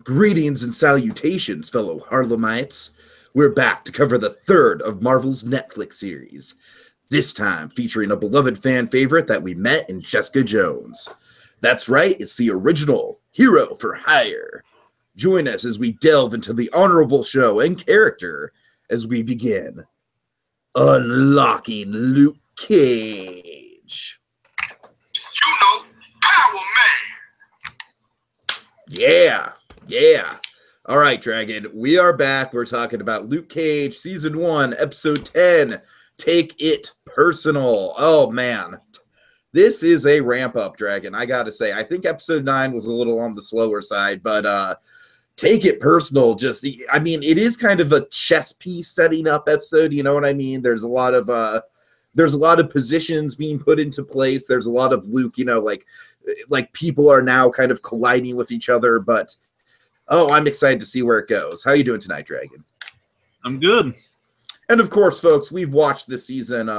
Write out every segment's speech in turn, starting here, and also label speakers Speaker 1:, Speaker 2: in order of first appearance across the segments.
Speaker 1: Greetings and salutations, fellow Harlemites. We're back to cover the third of Marvel's Netflix series, this time featuring a beloved fan favorite that we met in Jessica Jones. That's right, it's the original Hero for Hire. Join us as we delve into the honorable show and character as we begin Unlocking Luke Cage.
Speaker 2: You know, Power Man.
Speaker 1: Yeah. All right, Dragon, we are back. We're talking about Luke Cage, Season 1, Episode 10, Take It Personal. Oh, man. This is a ramp-up, Dragon, I gotta say. I think Episode 9 was a little on the slower side, but Take It Personal, it is kind of a chess piece setting up episode, you know what I mean? There's a lot of positions being put into place. There's a lot of Luke, like people are now kind of colliding with each other, but I'm excited to see where it goes. How you doing tonight, Dragon?
Speaker 3: I'm good.
Speaker 1: And of course, folks, we've watched this season.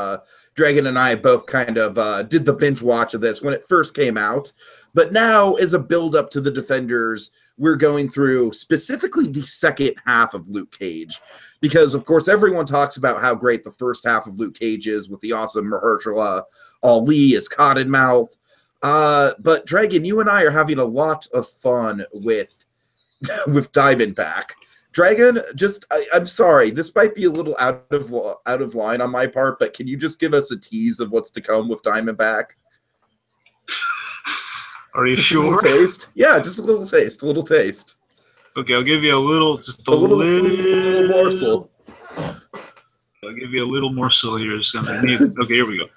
Speaker 1: Dragon and I both kind of did the binge watch of this when it first came out. But now, as a build-up to the Defenders, we're going through specifically the second half of Luke Cage. Because, of course, everyone talks about how great the first half of Luke Cage is with the awesome Mahershala Ali as Cottonmouth. But, Dragon, you and I are having a lot of fun with Diamondback. Dragon, I'm sorry, this might be a little out of line on my part, but can you just give us a tease of what's to come with Diamondback?
Speaker 3: Are you
Speaker 1: just
Speaker 3: sure?
Speaker 1: A little taste? Yeah, just a little taste.
Speaker 3: Okay, I'll give you a little
Speaker 1: morsel.
Speaker 3: I'll give you a little morsel here. Okay, here we go.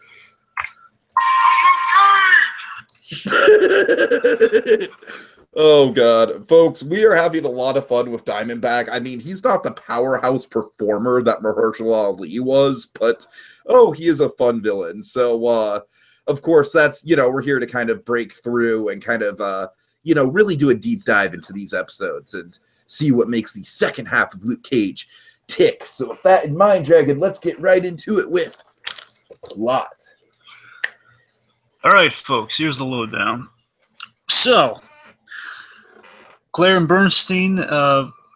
Speaker 1: Oh, God. Folks, we are having a lot of fun with Diamondback. I mean, he's not the powerhouse performer that Mahershala Ali was, but, he is a fun villain. So, of course, that's, we're here to kind of break through and kind of, really do a deep dive into these episodes and see what makes the second half of Luke Cage tick. So with that in mind, Dragon, let's get right into it with plot.
Speaker 3: All right, folks, here's the lowdown. So, Claire and Bernstein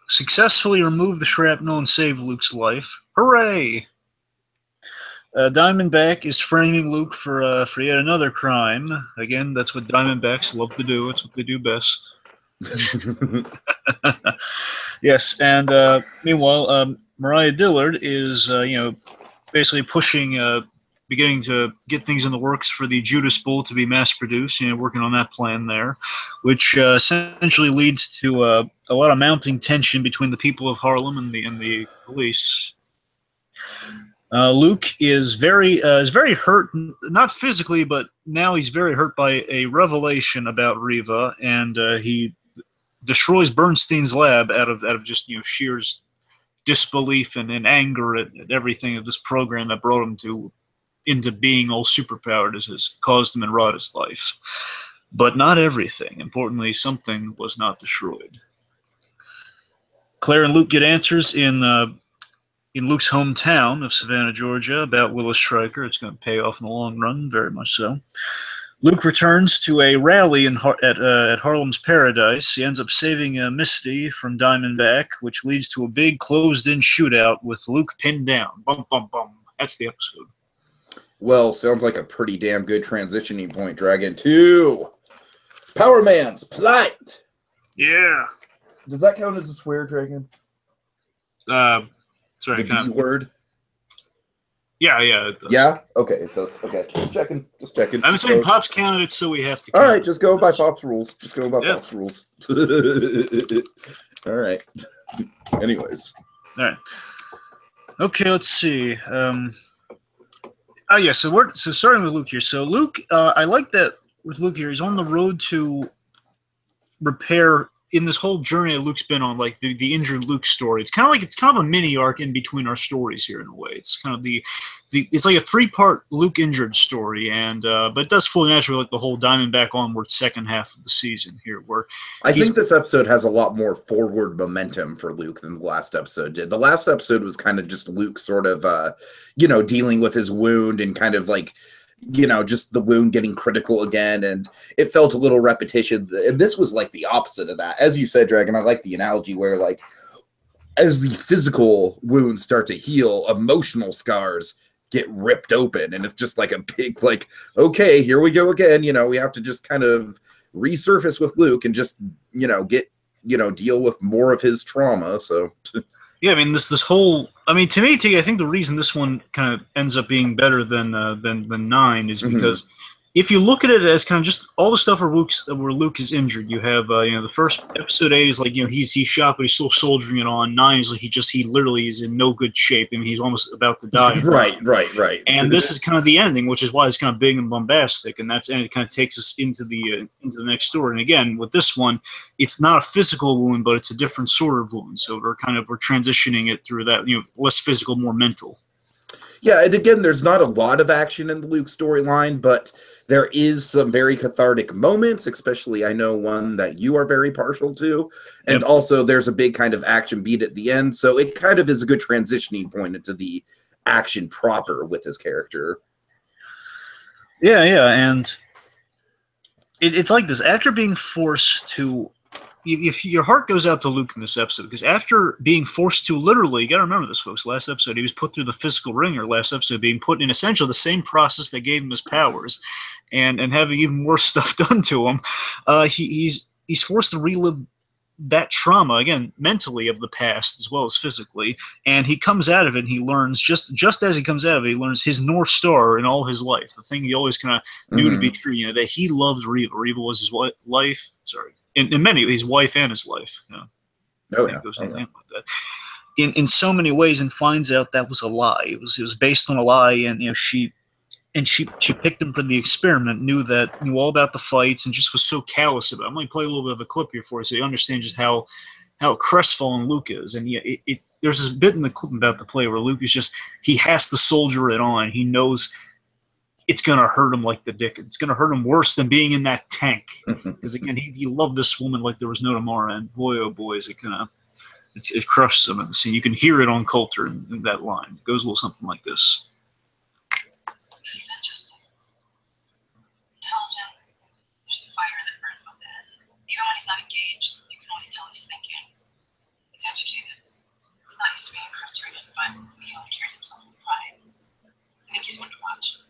Speaker 3: successfully removed the shrapnel and saved Luke's life. Hooray! Diamondback is framing Luke for yet another crime. Again, that's what Diamondbacks love to do. It's what they do best. Yes, and meanwhile, Mariah Dillard is, basically pushing, beginning to get things in the works for the Judas Bowl to be mass-produced, working on that plan there, which essentially leads to a lot of mounting tension between the people of Harlem and the police. Luke is very hurt, not physically, but now he's very hurt by a revelation about Riva, and he destroys Bernstein's lab out of just sheer disbelief and anger at everything of this program that brought him into being all superpowered has caused him and wrought his life. But not everything. Importantly, something was not destroyed. Claire and Luke get answers in Luke's hometown of Savannah, Georgia, about Willis Stryker. It's going to pay off in the long run, very much so. Luke returns to a rally at Harlem's Paradise. He ends up saving Misty from Diamondback, which leads to a big closed-in shootout with Luke pinned down. Bum, bum, bum. That's the episode.
Speaker 1: Well, sounds like a pretty damn good transitioning point, Dragon. To Power Man's Plight.
Speaker 3: Yeah.
Speaker 1: Does that count as a swear, Dragon?
Speaker 3: Sorry,
Speaker 1: the D word?
Speaker 3: Yeah, it does.
Speaker 1: Yeah? Okay, it does. Okay, just checking.
Speaker 3: I'm saying Pop's counted it, so we have to count.
Speaker 1: All right, just go by Pop's rules. Pop's rules. All right. Anyways.
Speaker 3: All right. Okay, let's see. So starting with Luke here. So Luke, I like that with Luke here. He's on the road to repair in this whole journey that Luke's been on, like the injured Luke story. It's kind of a mini arc in between our stories here in a way. It's kind of it's like a 3-part Luke injured story, and but it does flow naturally like the whole Diamondback onward second half of the season here, where
Speaker 1: I think this episode has a lot more forward momentum for Luke than the last episode did. The last episode was kind of just Luke sort of dealing with his wound and kind of like just the wound getting critical again, and it felt a little repetition. And this was like the opposite of that. As you said, Dragon, I like the analogy where like as the physical wounds start to heal, emotional scars get ripped open, and it's just like a big like, okay, here we go again. We have to just kind of resurface with Luke and just get deal with more of his trauma. So
Speaker 3: yeah, I mean this whole, I mean, to me, I think the reason this one kind of ends up being better than 9 is because if you look at it as kind of just all the stuff where Luke is injured, you have the first episode 8 is like he's shot but he's still soldiering it on. 9 is like he literally is in no good shape. I mean, he's almost about to die.
Speaker 1: Right.
Speaker 3: And this is kind of the ending, which is why it's kind of big and bombastic, and it kind of takes us into the next story. And again, with this one, it's not a physical wound, but it's a different sort of wound. So we're transitioning it through that, less physical, more mental.
Speaker 1: Yeah, and again, there's not a lot of action in the Luke storyline, but there is some very cathartic moments, especially I know one that you are very partial to. And also there's a big kind of action beat at the end, so it kind of is a good transitioning point into the action proper with his character.
Speaker 3: Yeah, and it's like this. After being forced to, if your heart goes out to Luke in this episode, because after being forced to literally, you got to remember this, folks, last episode, he was put through the physical ringer, last episode, being put in essentially the same process that gave him his powers, and having even worse stuff done to him. He's forced to relive that trauma, again, mentally, of the past as well as physically, and he comes out of it and he learns, just as he comes out of it, he learns his North Star in all his life, the thing he always kind of knew to be true, that he loved Reva. Reva was his life, in many ways, his wife and his life. Goes hand in hand with that. In so many ways, and finds out that was a lie. It was based on a lie, and she picked him for the experiment, knew all about the fights, and just was so callous about it. I'm going to play a little bit of a clip here for you so you understand just how crestfallen Luke is. And there's this bit in the clip about the play where Luke is he has to soldier it on. He knows it's going to hurt him like the dick. It's going to hurt him worse than being in that tank. Because, again, he loved this woman like there was no tomorrow. And boy, oh boy, is it crushes him at the scene. You can hear it on Coulter in that line. It goes a little something like this.
Speaker 4: He's interesting. Intelligent. There's a fire that burns within. Even when he's not engaged, you can always tell he's thinking. He's educated. He's not used to being incarcerated, but he always carries himself with pride. I think he's one to watch.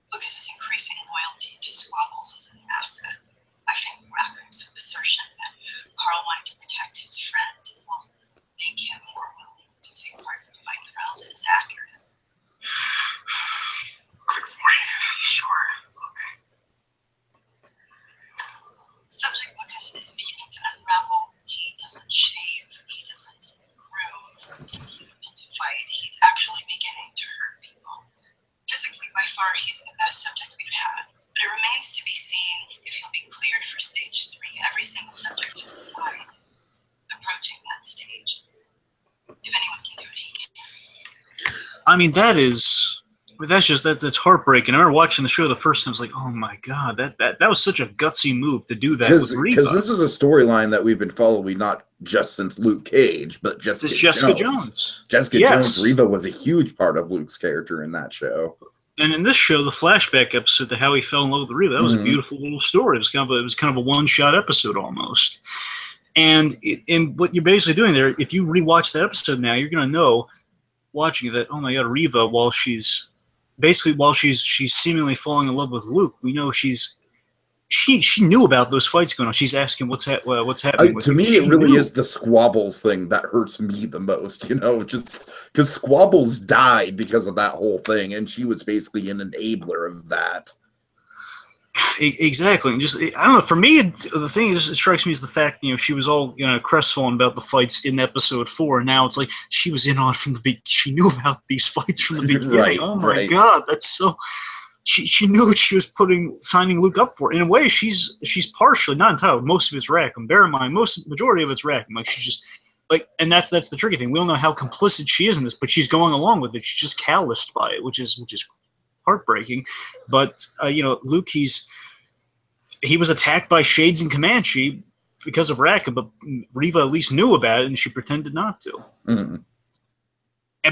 Speaker 4: Lucas's increasing loyalty to squabbles is an asset. I think Rackham's assertion that Carl wanted to protect his friend will make him more willing to take part in the fight for Elsa is accurate.
Speaker 2: Quick story.
Speaker 4: Sure. Okay. Subject Lucas is beginning to unravel. He doesn't shave. He doesn't groom. He used to fight. He's actually beginning to hurt people. Physically, by far, he's the best subject we've had. But it remains to be seen if he'll be cleared for stage 3. Every single subject is fine approaching that stage. If anyone can do it, he can.
Speaker 3: I mean, that's heartbreaking. I remember watching the show the first time. I was like, oh my god, that was such a gutsy move to do that with Reva.
Speaker 1: Because this is a storyline that we've been following not just since Luke Cage, but Jessica Jones. Jessica Jones, Reva was a huge part of Luke's character in that show.
Speaker 3: And in this show, the flashback episode to how he fell in love with Reva, that was a beautiful little story. It was kind of a one-shot episode almost. And what you're basically doing there, if you rewatch that episode now, you're going to know, watching that, oh my god, Reva, while she's seemingly falling in love with Luke, we know she knew about those fights going on. She's asking what's happening.
Speaker 1: To me, it really is the Squabbles thing that hurts me the most. Just because Squabbles died because of that whole thing, and she was basically an enabler of that.
Speaker 3: Exactly. And I don't know. For me, the thing that strikes me is the fact she was all crestfallen about the fights in episode 4, and now it's like she was in on from the beginning. She knew about these fights from the beginning.
Speaker 1: Right,
Speaker 3: oh my god, that's so. She knew what she was signing Luke up for. In a way, she's partially, not entirely. Most of it's Rackham. Bear in mind, majority of it's Rackham. Like she's just and that's the tricky thing. We don't know how complicit she is in this, but she's going along with it. She's just calloused by it, which is heartbreaking. But Luke, he was attacked by Shades and Comanche because of Rackham, but Reva at least knew about it, and she pretended not to.
Speaker 1: Mm-hmm.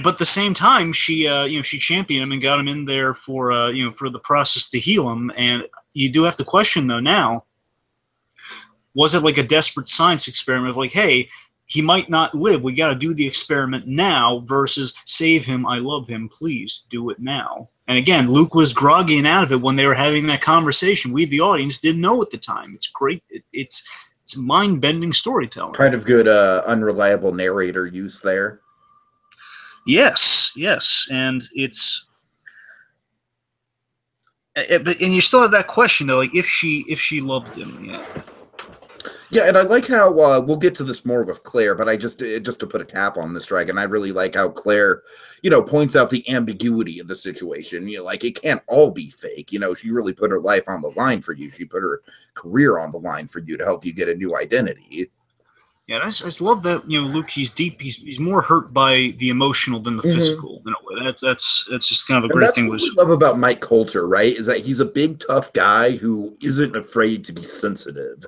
Speaker 3: but at the same time, she she championed him and got him in there for for the process to heal him. And you do have to question though now, was it like a desperate science experiment of like, hey, he might not live, we got to do the experiment now, versus save him, I love him, please do it now. And again, Luke was groggy and out of it when they were having that conversation. We, the audience, didn't know at the time. It's great. It's mind-bending storytelling.
Speaker 1: Kind of good unreliable narrator use there.
Speaker 3: Yes, and it's and you still have that question though, like if she loved him.
Speaker 1: Yeah, and I like how we'll get to this more with Claire, but I just to put a cap on this, Dragon, I really like how Claire, points out the ambiguity of the situation. Like it can't all be fake. She really put her life on the line for you. She put her career on the line for you to help you get a new identity.
Speaker 3: Yeah, I just love that. Luke, he's deep. He's more hurt by the emotional than the physical. In a way, that's just kind of a great thing.
Speaker 1: That's what we love about Mike Coulter, right? Is that he's a big, tough guy who isn't afraid to be sensitive.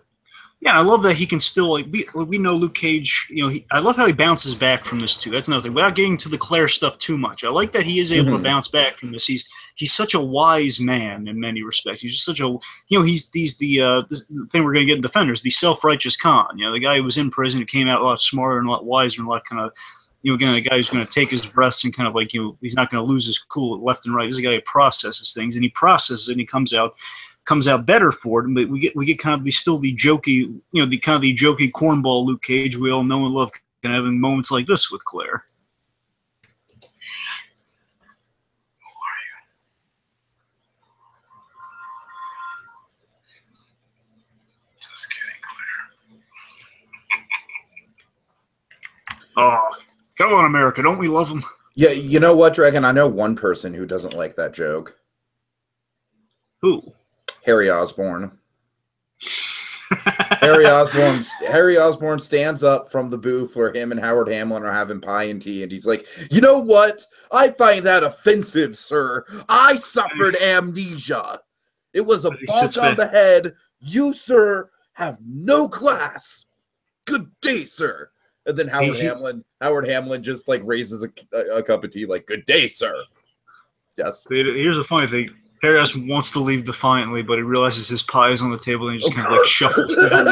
Speaker 3: Yeah, I love that he can still we know Luke Cage. I love how he bounces back from this too. That's another thing. Without getting to the Claire stuff too much, I like that he is able to bounce back from this. He's such a wise man in many respects. He's just such a he's the thing we're gonna get in Defenders, the self-righteous con. The guy who was in prison who came out a lot smarter and a lot wiser and a lot kind of again, a guy who's going to take his breaths and kind of like he's not going to lose his cool left and right. This is a guy who processes things, and he processes it and he comes out better for it. But we get kind of the jokey, the kind of the jokey cornball Luke Cage we all know and love, kind of having moments like this with Claire.
Speaker 2: Who are you? Just kidding, Claire.
Speaker 3: Oh, come on, America! Don't we love him?
Speaker 1: Yeah, you know what, Dragon? I know one person who doesn't like that joke.
Speaker 3: Who?
Speaker 1: Harry Osborn. Harry Osborn stands up from the booth where him and Howard Hamlin are having pie and tea, and he's like, "You know what? I find that offensive, sir. I suffered amnesia. It was a bonk on the head. You, sir, have no class. Good day, sir." And then Howard Hamlin just like raises a cup of tea, like, "Good day, sir." Yes.
Speaker 3: Here's the funny thing. Harry Osborn wants to leave defiantly, but he realizes his pie is on the table, and he just kind of like shuffles down.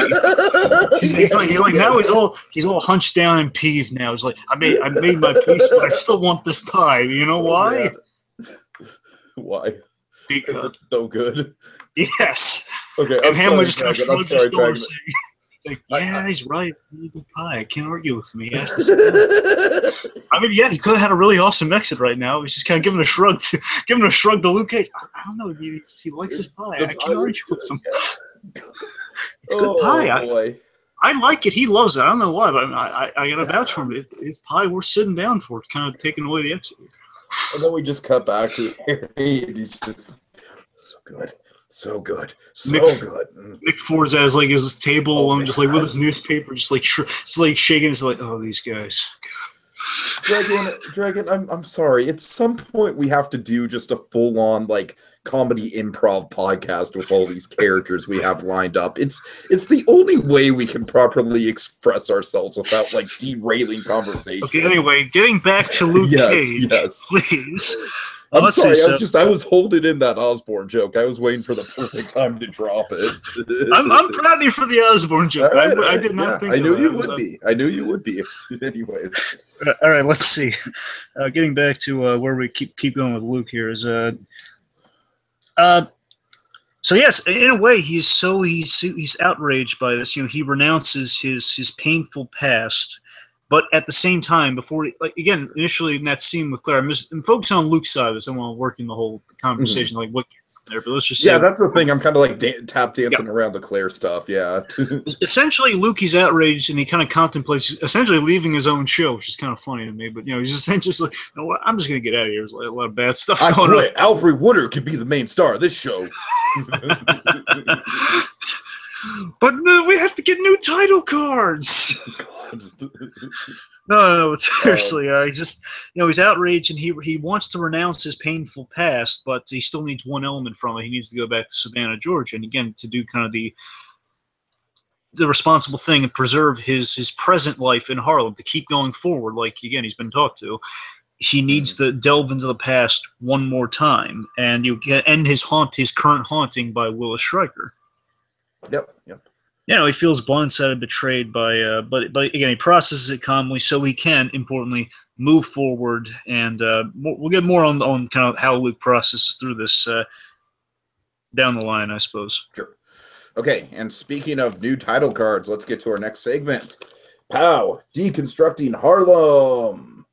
Speaker 3: He's like now he's all hunched down and peeved now. He's like, I made my peace, but I still want this pie. You know why?
Speaker 1: Yeah. Why?
Speaker 3: Because
Speaker 1: it's so good.
Speaker 3: Yes.
Speaker 1: Okay.
Speaker 3: And Hamlin just kind of
Speaker 1: I'm sorry, Dragon.
Speaker 3: Like, yeah, he's right. Really good pie. I can't argue with him. He has to I mean, yeah, he could have had a really awesome exit right now. He's just kind of giving a shrug to Luke Cage. I don't know. He likes his pie. I can't argue with him. It's good pie.
Speaker 1: Boy.
Speaker 3: I like it. He loves it. I don't know why, but I got to vouch for him. It's pie worth sitting down for. Kind of taking away the exit.
Speaker 1: And then we just cut back to Harry, and he's just so good. So good, good.
Speaker 3: Nick Ford's at his table alone, just like with his newspaper, just like shaking his like, oh, these guys.
Speaker 1: Dragon, I'm sorry. At some point, we have to do just a full-on like comedy improv podcast with all these characters we have lined up. It's the only way we can properly express ourselves without like derailing conversation.
Speaker 3: Okay, anyway, getting back to Luke Cage, please.
Speaker 1: I'm sorry, I was holding in that Osborn joke. I was waiting for the perfect time to drop it.
Speaker 3: I'm proud of you for the Osborn joke.
Speaker 1: Right,
Speaker 3: I did not think
Speaker 1: I knew you
Speaker 3: would
Speaker 1: be. I knew you would be. Anyways.
Speaker 3: All right, let's see. Getting back to where we keep going with Luke here is so yes, in a way he's outraged by this. He renounces his painful past. But at the same time, before, again, initially in that scene with Claire, I'm focusing on Luke's side of this. I want to work in the whole conversation, like what gets there. But let's just say,
Speaker 1: that's the thing. I'm kind of like tap dancing around the Claire stuff. Yeah.
Speaker 3: Essentially, Luke, he's outraged, and he kind of contemplates essentially leaving his own show, which is kind of funny to me. But he's essentially like, you know what, I'm just gonna get out of here. There's like a lot of bad stuff going on.
Speaker 1: Alfred Woodard could be the main star of this show.
Speaker 3: But we have to get new title cards. No, but seriously, he's outraged, and he wants to renounce his painful past, but he still needs one element from it. He needs to go back to Savannah, Georgia, and again to do kind of the responsible thing and preserve his present life in Harlem, to keep going forward, like again he's been talked to. he needs to delve into the past one more time, and you get end his current haunting by Willis Stryker.
Speaker 1: Yep.
Speaker 3: You know, he feels blindsided, betrayed by, but again, he processes it calmly so he can, importantly, move forward. And we'll get more on kind of how Luke processes through this down the line, I suppose.
Speaker 1: Sure. Okay, and speaking of new title cards, let's get to our next segment. Pow! Deconstructing Harlem,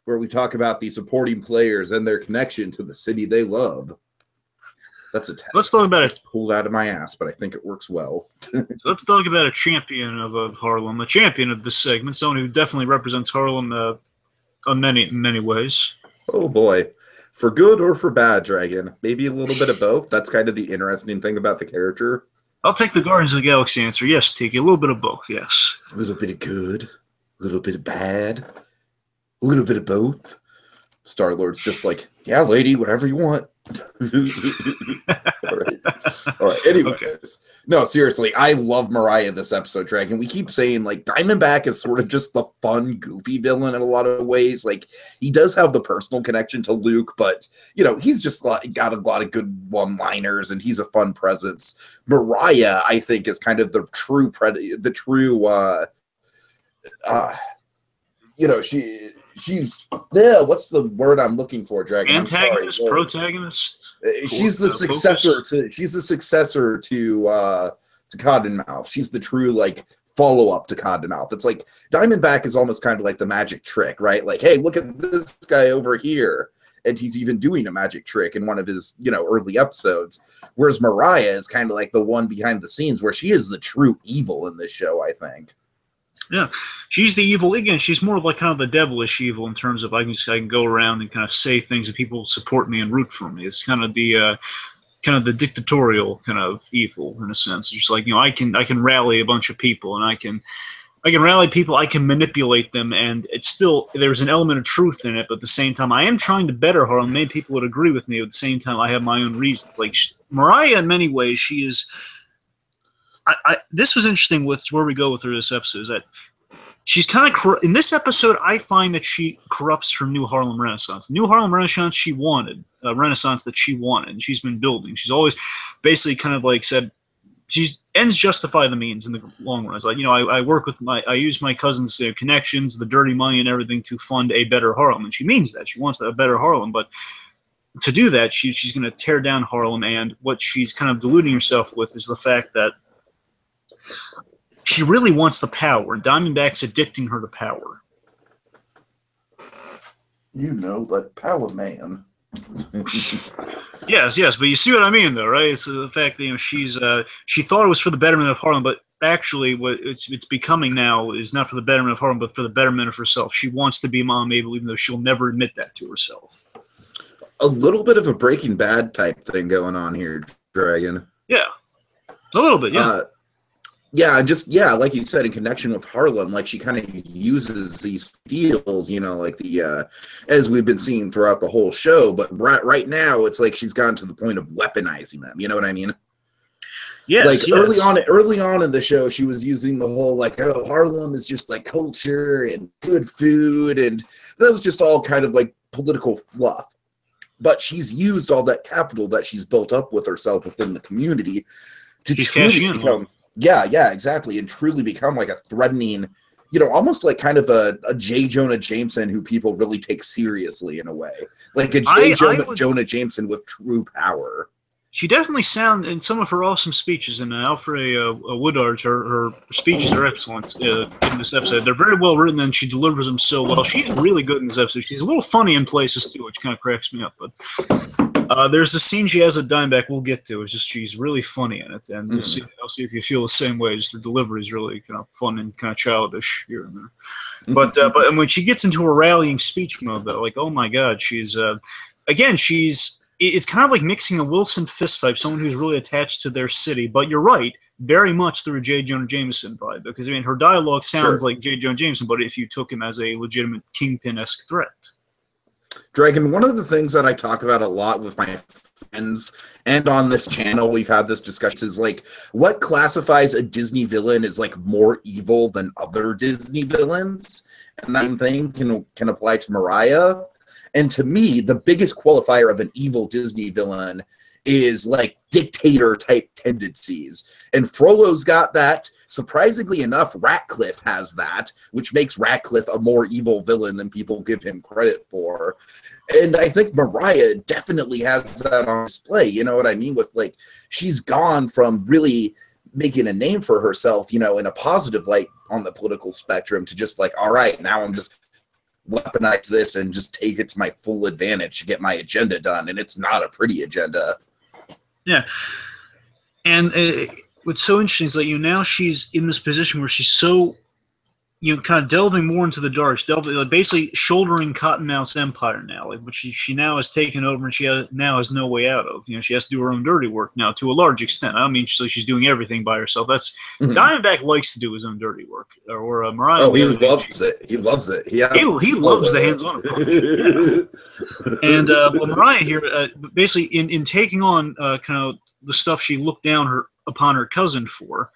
Speaker 1: where we talk about the supporting players and their connection to the city they love. That's a
Speaker 3: Let's talk about it.
Speaker 1: Pulled out of my ass, but I think it works well.
Speaker 3: Let's talk about a champion of Harlem, a champion of this segment, someone who definitely represents Harlem in many ways.
Speaker 1: Oh boy, for good or for bad, Dragon? Maybe a little bit of both. That's kind of the interesting thing about the character.
Speaker 3: I'll take the Guardians of the Galaxy answer. Yes, Tiki, a little bit of both. Yes,
Speaker 1: a little bit of good, a little bit of bad, a little bit of both. Star-Lord's just like, yeah, lady, whatever you want. All right. Anyways, okay. No, seriously, I love Mariah this episode, Dragon. We keep saying like Diamondback is sort of just the fun, goofy villain in a lot of ways. Like he does have the personal connection to Luke, but you know he's just got a lot of good one-liners, and he's a fun presence. Mariah, I think, is kind of the true she's what's the word I'm looking for, Dragon?
Speaker 3: Antagonist, protagonist.
Speaker 1: She's the successor to Cottonmouth. She's the true like follow-up to Cottonmouth. It's like Diamondback is almost kind of like the magic trick, right? Like, hey, look at this guy over here. And he's even doing a magic trick in one of his, early episodes. Whereas Mariah is kind of like the one behind the scenes where she is the true evil in this show, I think.
Speaker 3: Yeah, she's the evil again. She's more of like kind of the devilish evil in terms of I can go around and kind of say things that people support me and root for me. It's kind of the dictatorial kind of evil in a sense. It's like I can rally a bunch of people and I can rally people. I can manipulate them, and it's still there's an element of truth in it. But at the same time, I am trying to better her, and many people would agree with me. At the same time, I have my own reasons. Like Mariah, in many ways, she is. This was interesting with where we go with her this episode is that she's kind of in this episode. I find that she corrupts her New Harlem Renaissance. New Harlem Renaissance she wanted, a Renaissance that she wanted, and she's been building. She's always basically kind of like said, ends justify the means in the long run. It's like I work with I use my cousin's connections, the dirty money, and everything to fund a better Harlem, and she means that she wants a better Harlem, but. To do that, she's going to tear down Harlem, and what she's kind of deluding herself with is the fact that she really wants the power. Diamondback's addicting her to power.
Speaker 1: That power man.
Speaker 3: Yes, but you see what I mean, though, right? It's the fact that she thought it was for the betterment of Harlem, but actually, what it's becoming now is not for the betterment of Harlem, but for the betterment of herself. She wants to be Mom Mabel, even though she'll never admit that to herself.
Speaker 1: A little bit of a Breaking Bad type thing going on here, Dragon.
Speaker 3: Yeah, a little bit. Yeah.
Speaker 1: Like you said, in connection with Harlem, like she kind of uses these deals, like the as we've been seeing throughout the whole show. But right now, it's like she's gotten to the point of weaponizing them. You know what I mean?
Speaker 3: Yes.
Speaker 1: Early on in the show, she was using the whole like, oh, Harlem is just like culture and good food, and that was just all kind of like political fluff. But she's used all that capital that she's built up with herself within the community to truly become. Yeah, exactly. And truly become like a threatening, almost like kind of a J. Jonah Jameson who people really take seriously in a way. Like a Jonah Jameson with true power.
Speaker 3: She definitely sounds in some of her awesome speeches, and Alfred Woodard, her speeches are excellent in this episode. They're very well written, and she delivers them so well. She's really good in this episode. She's a little funny in places, too, which kind of cracks me up. But there's a scene she has at Diamondback we'll get to. It's just she's really funny in it, and I'll see if you feel the same way. Just her delivery is really kind of fun and kind of childish here and there. But when she gets into her rallying speech mode, though, like, oh, my God, she's it's kind of like mixing a Wilson Fisk type, someone who's really attached to their city. But you're right, very much through a J. Jonah Jameson vibe. Because, her dialogue sounds like J. Jonah Jameson, but if you took him as a legitimate Kingpin-esque threat.
Speaker 1: Dragon, one of the things that I talk about a lot with my friends and on this channel, we've had this discussion, is like what classifies a Disney villain as like more evil than other Disney villains. And that thing can apply to Mariah. And to me, the biggest qualifier of an evil Disney villain is like dictator type tendencies. And Frollo's got that. Surprisingly enough, Ratcliffe has that, which makes Ratcliffe a more evil villain than people give him credit for. And I think Mariah definitely has that on display. You know what I mean? With like, she's gone from really making a name for herself, you know, in a positive light on the political spectrum to just like, all right, now I'm just weaponize this and just take it to my full advantage to get my agenda done. And it's not a pretty agenda.
Speaker 3: Yeah. And what's so interesting is that, you know, now she's in this position where she's so, you know, kind of delving more into the dark, basically shouldering Cottonmouth's empire now, like, which she now has taken over, and she now has no way out of. You know, she has to do her own dirty work now to a large extent. I don't mean so she's doing everything by herself. That's Diamondback likes to do his own dirty work, or Mariah.
Speaker 1: Oh, he loves it. He loves it. He
Speaker 3: loves the hands-on approach. Yeah. And well, Mariah here, basically in taking on kind of the stuff she looked down upon her cousin for.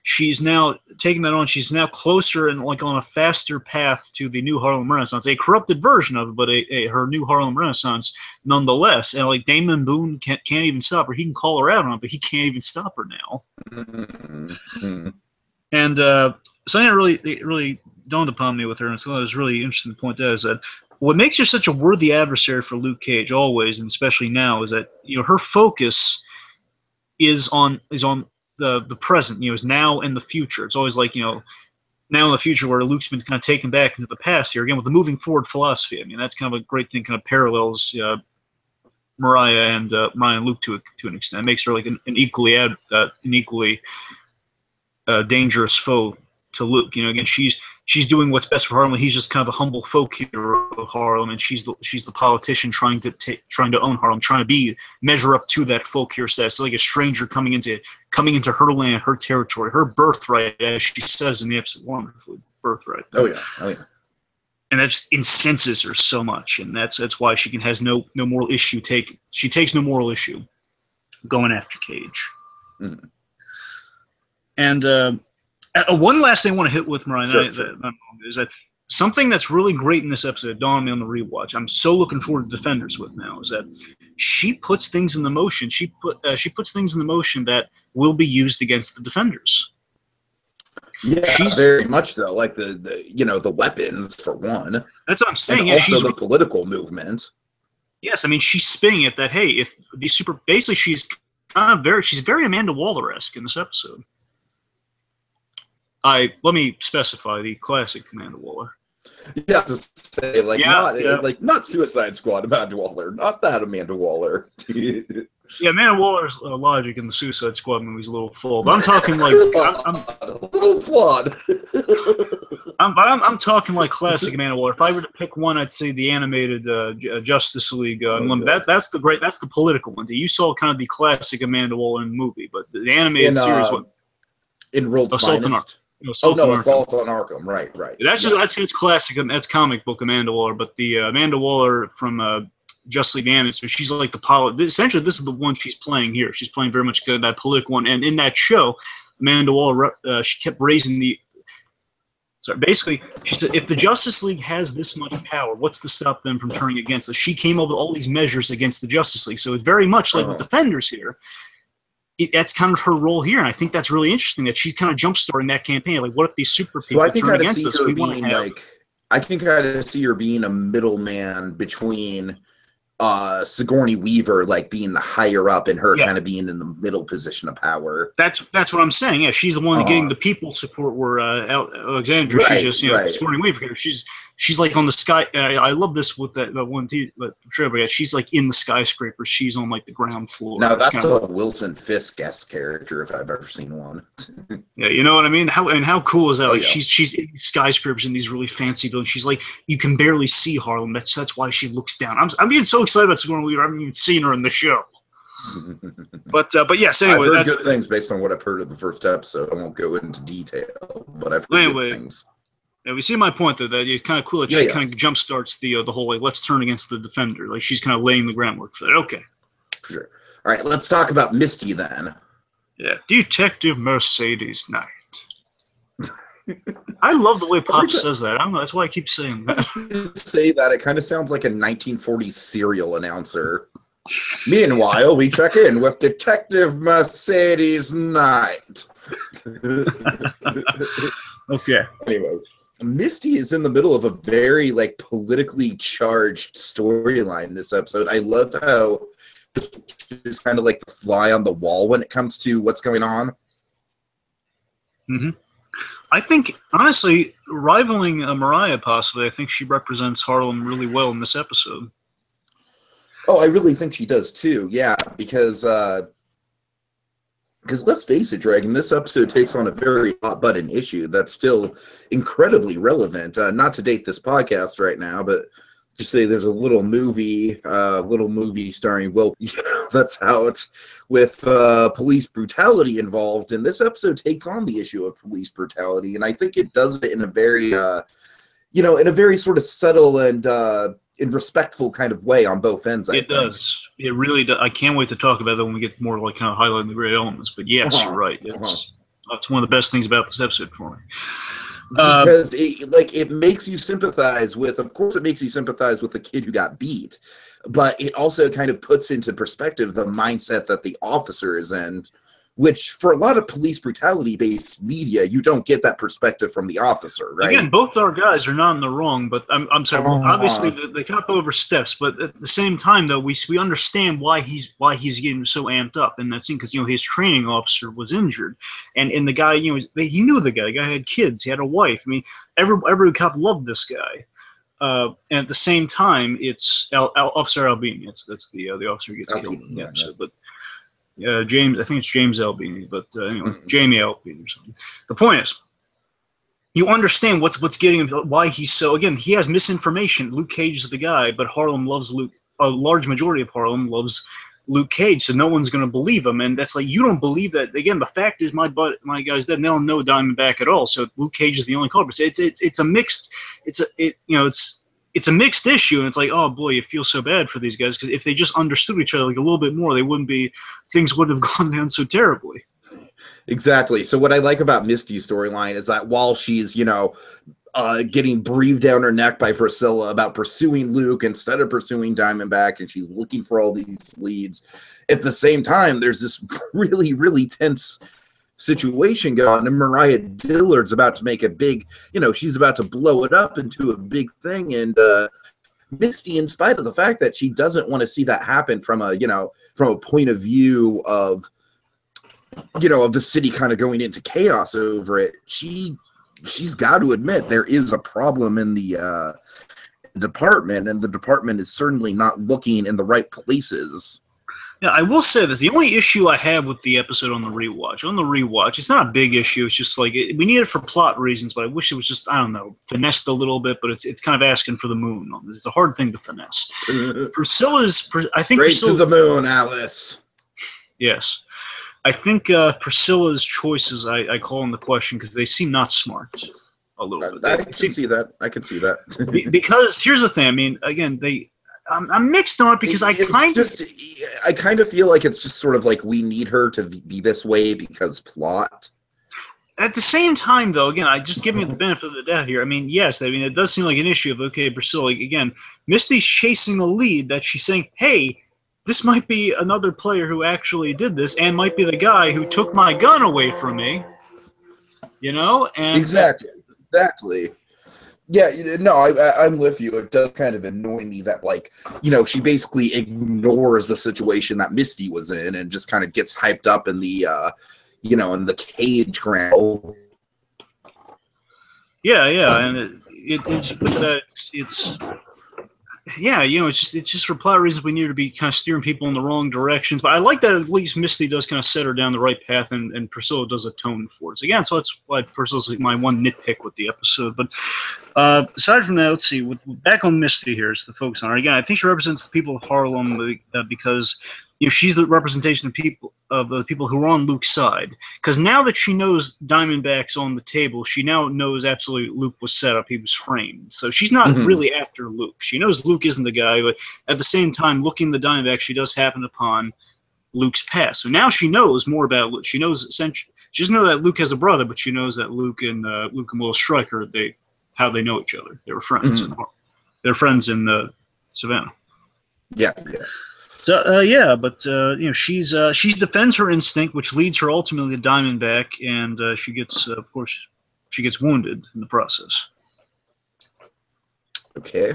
Speaker 3: She's now taking that on. She's now closer and like on a faster path to the new Harlem Renaissance, a corrupted version of it, but her new Harlem Renaissance nonetheless. And like Damon Boone can't even stop her. He can call her out on it, but he can't even stop her now. And something that really dawned upon me with her, and something that was really interesting to point out, is that what makes her such a worthy adversary for Luke Cage always, and especially now, is that, you know, her focus is on the present, you know, is now and the future. It's always like, you know, now in the future, where Luke's been kind of taken back into the past here again with the moving forward philosophy. I mean, that's kind of a great thing, kind of parallels Mariah and Luke to an extent. It makes her like an equally dangerous foe to Luke. You know, again, she's doing what's best for Harlem. He's just kind of the humble folk hero of Harlem, and she's the politician trying to own Harlem, trying to measure up to that folk hero status. So like a stranger coming into her land, her territory, her birthright, as she says in the episode, wonderfully, birthright.
Speaker 1: Oh yeah.
Speaker 3: And that just incenses her so much, and that's why she has no moral issue. She takes no moral issue going after Cage.
Speaker 1: Mm.
Speaker 3: And one last thing I want to hit with Mariah
Speaker 1: Sure.
Speaker 3: is that something that's really great in this episode, dawned on me on the rewatch. I'm so looking forward to Defenders with now, is that she puts things in the motion. She puts things in the motion that will be used against the Defenders.
Speaker 1: Yeah, very much so. Like the weapons for one.
Speaker 3: That's what I'm saying.
Speaker 1: And also the political movement.
Speaker 3: Yes, I mean, she's spinning it that, hey, if these basically she's very Amanda Waller-esque in this episode. Let me specify the classic Amanda Waller.
Speaker 1: Yeah, to say not Suicide Squad Amanda Waller, not that Amanda Waller.
Speaker 3: Yeah, Amanda Waller's logic in the Suicide Squad movie is a little full, but I'm talking like I'm
Speaker 1: a little flawed.
Speaker 3: I'm talking like classic Amanda Waller. If I were to pick one, I'd say the animated Justice League. That's the political one. You saw kind of the classic Amanda Waller in the movie, but the animated series one.
Speaker 1: In World's Finest. Assault on Arkham. Right.
Speaker 3: That's classic. That's comic book Amanda Waller, but the Amanda Waller from Justice League Animated, so she's like essentially this is the one she's playing here. She's playing very much that political one, and in that show, Amanda Waller she kept raising the. Sorry, basically, she said, if the Justice League has this much power, what's to stop them from turning against us? She came up with all these measures against the Justice League, so it's very much like with Defenders here. That's kind of her role here, and I think that's really interesting that she's kind of jump-starting that campaign. Like, what if these super people turn against us?
Speaker 1: I can kind of see her being a middleman between Sigourney Weaver, like being the higher up, and her kind of being in the middle position of power.
Speaker 3: That's what I'm saying. Yeah, she's the one getting the people support. Where Alexandra, she's just Sigourney Weaver. She's like on the sky. I love this with that one. She's like in the skyscraper. She's on like the ground floor.
Speaker 1: Now that's a Wilson Fisk-esque character if I've ever seen one.
Speaker 3: Yeah, you know what I mean. How cool is that? Like she's in skyscrapers in these really fancy buildings. She's like you can barely see Harlem. That's why she looks down. I'm being so excited about Sigourney Weaver. I haven't even seen her in the show. But yes. Anyway,
Speaker 1: I've heard good things based on what I've heard of the first episode. I won't go into detail, but I've heard good things.
Speaker 3: Yeah, we see my point though, that it's kind of cool that she kind of jump starts the whole like let's turn against the Defender. Like she's kind of laying the groundwork for that. Okay.
Speaker 1: For sure. All right, let's talk about Misty then.
Speaker 3: Yeah, Detective Mercedes Knight. I love the way Pop says that. I don't know. That's why I keep saying that.
Speaker 1: Say that it kind of sounds like a 1940s serial announcer. Meanwhile, we check in with Detective Mercedes Knight.
Speaker 3: Okay.
Speaker 1: Anyways, Misty is in the middle of a very politically charged storyline this episode. I love how she's kind of like the fly on the wall when it comes to what's going on.
Speaker 3: Mm-hmm. I think, honestly, rivaling Mariah possibly, I think she represents Harlem really well in this episode.
Speaker 1: Oh, I really think she does too. Yeah, because let's face it, Dragon, this episode takes on a very hot button issue that's still incredibly relevant. Not to date this podcast right now, but just say there's a little movie starring Will. That's how it's with police brutality involved, and this episode takes on the issue of police brutality, and I think it does it in a very, in a very sort of subtle and in respectful kind of way on both ends. I think.
Speaker 3: Does. It really does. I can't wait to talk about that when we get more kind of highlighting the great elements. But yes, you're right. It's one of the best things about this episode for me.
Speaker 1: Because it makes you sympathize with. Of course, it makes you sympathize with the kid who got beat, but it also kind of puts into perspective the mindset that the officer is in. Which, for a lot of police brutality-based media, you don't get that perspective from the officer, right?
Speaker 3: Again, both our guys are not in the wrong, but I'm sorry. Obviously, they hop over steps, but at the same time, though, we understand why he's getting so amped up in that scene because his training officer was injured, and the guy, he knew the guy. The guy had kids, he had a wife. I mean, every cop loved this guy. And at the same time, it's Officer Albini. That's the officer who gets killed in the episode, but. James, I think it's James Albini, but anyway, Jamie Albini or something. The point is, you understand what's getting him, why he's so. Again, he has misinformation. Luke Cage is the guy, but Harlem loves Luke. A large majority of Harlem loves Luke Cage, so no one's going to believe him. And that's you don't believe that. Again, the fact is, my guy's dead. And they don't know Diamondback at all. So Luke Cage is the only culprit. It's a mixed. It's a mixed issue, and it's oh boy, you feel so bad for these guys because if they just understood each other a little bit more, things wouldn't have gone down so terribly.
Speaker 1: Exactly. So what I like about Misty's storyline is that while she's getting breathed down her neck by Priscilla about pursuing Luke instead of pursuing Diamondback, and she's looking for all these leads, at the same time there's this really, really tense situation going, and Mariah Dillard's about to make a big, she's about to blow it up into a big thing, and Misty, in spite of the fact that she doesn't want to see that happen from a point of view of the city kind of going into chaos over it, she's got to admit there is a problem in the department, and the department is certainly not looking in the right places.
Speaker 3: Yeah, I will say this. The only issue I have with the episode on the rewatch, it's not a big issue. It's just we need it for plot reasons, but I wish it was just, I don't know, finessed a little bit, but it's kind of asking for the moon on this. It's a hard thing to finesse. I think
Speaker 1: Straight to the moon, Alice.
Speaker 3: Yes. I think Priscilla's choices, I call into question because they seem not smart a little bit.
Speaker 1: I can see that.
Speaker 3: Because here's the thing. I mean, again, I'm mixed on it because I
Speaker 1: kind of feel like it's just sort of we need her to be this way because plot.
Speaker 3: At the same time, though, again, I just give me the benefit of the doubt here. I mean, yes, it does seem like an issue of, okay, Priscilla, again, Misty's chasing a lead that she's saying, hey, this might be another player who actually did this and might be the guy who took my gun away from me, And
Speaker 1: Exactly. Yeah, I'm with you. It does kind of annoy me that, she basically ignores the situation that Misty was in and just kind of gets hyped up in the, in the cage ground.
Speaker 3: Yeah, and it's just for plot reasons we need to be kind of steering people in the wrong directions. But I like that at least Misty does kind of set her down the right path, and Priscilla does atone for it. So again, so that's why Priscilla's my one nitpick with the episode. But aside from that, let's see. Back on Misty here is the focus on her. Again, I think she represents the people of Harlem because she's the representation of the people who are on Luke's side. Because now that she knows Diamondback's on the table, she now knows absolutely Luke was set up, he was framed. So she's not really after Luke. She knows Luke isn't the guy, but at the same time, looking the Diamondback, she does happen upon Luke's past. So now she knows more about Luke. She knows essentially She doesn't know that Luke has a brother, but she knows that Luke and Will Stryker, how they know each other. They were friends.
Speaker 1: Mm-hmm.
Speaker 3: They're friends in Savannah.
Speaker 1: Yeah.
Speaker 3: So but she defends her instinct, which leads her ultimately to Diamondback, and she gets, of course, she gets wounded in the process.
Speaker 1: Okay.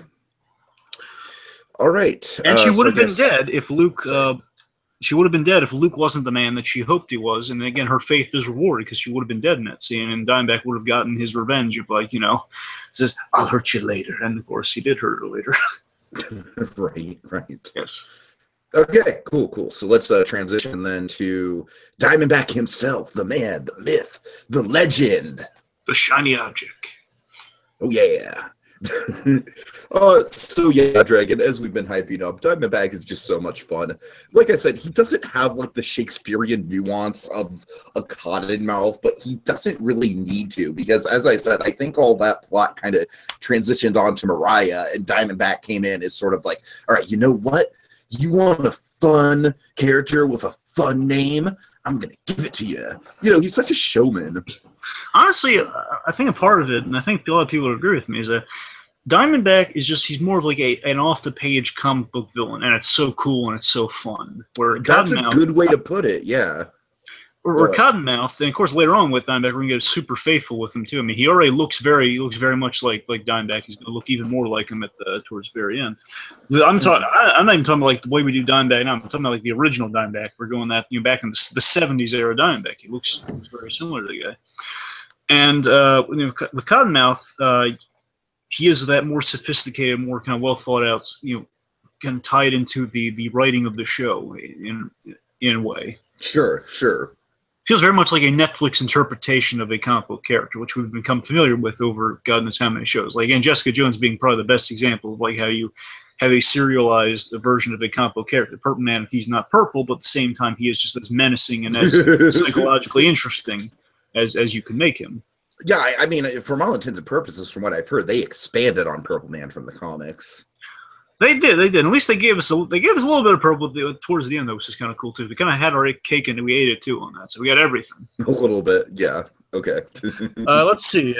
Speaker 1: All right.
Speaker 3: And she would have been dead if Luke. She would have been dead if Luke wasn't the man that she hoped he was. And again, her faith is rewarded because she would have been dead in that scene, and Diamondback would have gotten his revenge of says, "I'll hurt you later," and of course he did hurt her later.
Speaker 1: Right.
Speaker 3: Yes.
Speaker 1: Okay, cool. So let's transition then to Diamondback himself, the man, the myth, the legend.
Speaker 3: The shiny object.
Speaker 1: Oh, yeah. So yeah, Dragon, as we've been hyping up, Diamondback is just so much fun. Like I said, he doesn't have like the Shakespearean nuance of a Cottonmouth, but he doesn't really need to, because as I said, I think all that plot kind of transitioned on to Mariah, and Diamondback came in as sort of like, all right, you know what? You want a fun character with a fun name? I'm going to give it to you. He's such a showman.
Speaker 3: Honestly, I think a part of it, and I think a lot of people would agree with me, is that Diamondback is he's more of like an off-the-page comic book villain, and it's so cool and it's so fun. Where
Speaker 1: That's a good way to put it, yeah.
Speaker 3: Or Cottonmouth, and of course later on with Diamondback, we're gonna get super faithful with him too. I mean, he already looks very much like Diamondback. He's gonna look even more like him towards the very end. I'm not even talking about like the way we do Diamondback now. I'm talking about like the original Diamondback. We're going that back in the '70s era Diamondback. He looks very similar to the guy. And with Cottonmouth, he is that more sophisticated, more kind of well thought out, kind of tied into the writing of the show in a way.
Speaker 1: Sure.
Speaker 3: Feels very much like a Netflix interpretation of a comic book character, which we've become familiar with over God knows how many shows. Like, and Jessica Jones being probably the best example of like how you have a serialized version of a comic book character. Purple Man, he's not purple, but at the same time, he is just as menacing and as psychologically interesting as you can make him.
Speaker 1: Yeah, I mean, from all intents and purposes, from what I've heard, they expanded on Purple Man from the comics.
Speaker 3: They did. At least they gave us a little bit of purple towards the end, though, which is kind of cool too. We kind of had our cake and we ate it too on that, so we got everything.
Speaker 1: A little bit, yeah. Okay.
Speaker 3: Let's see.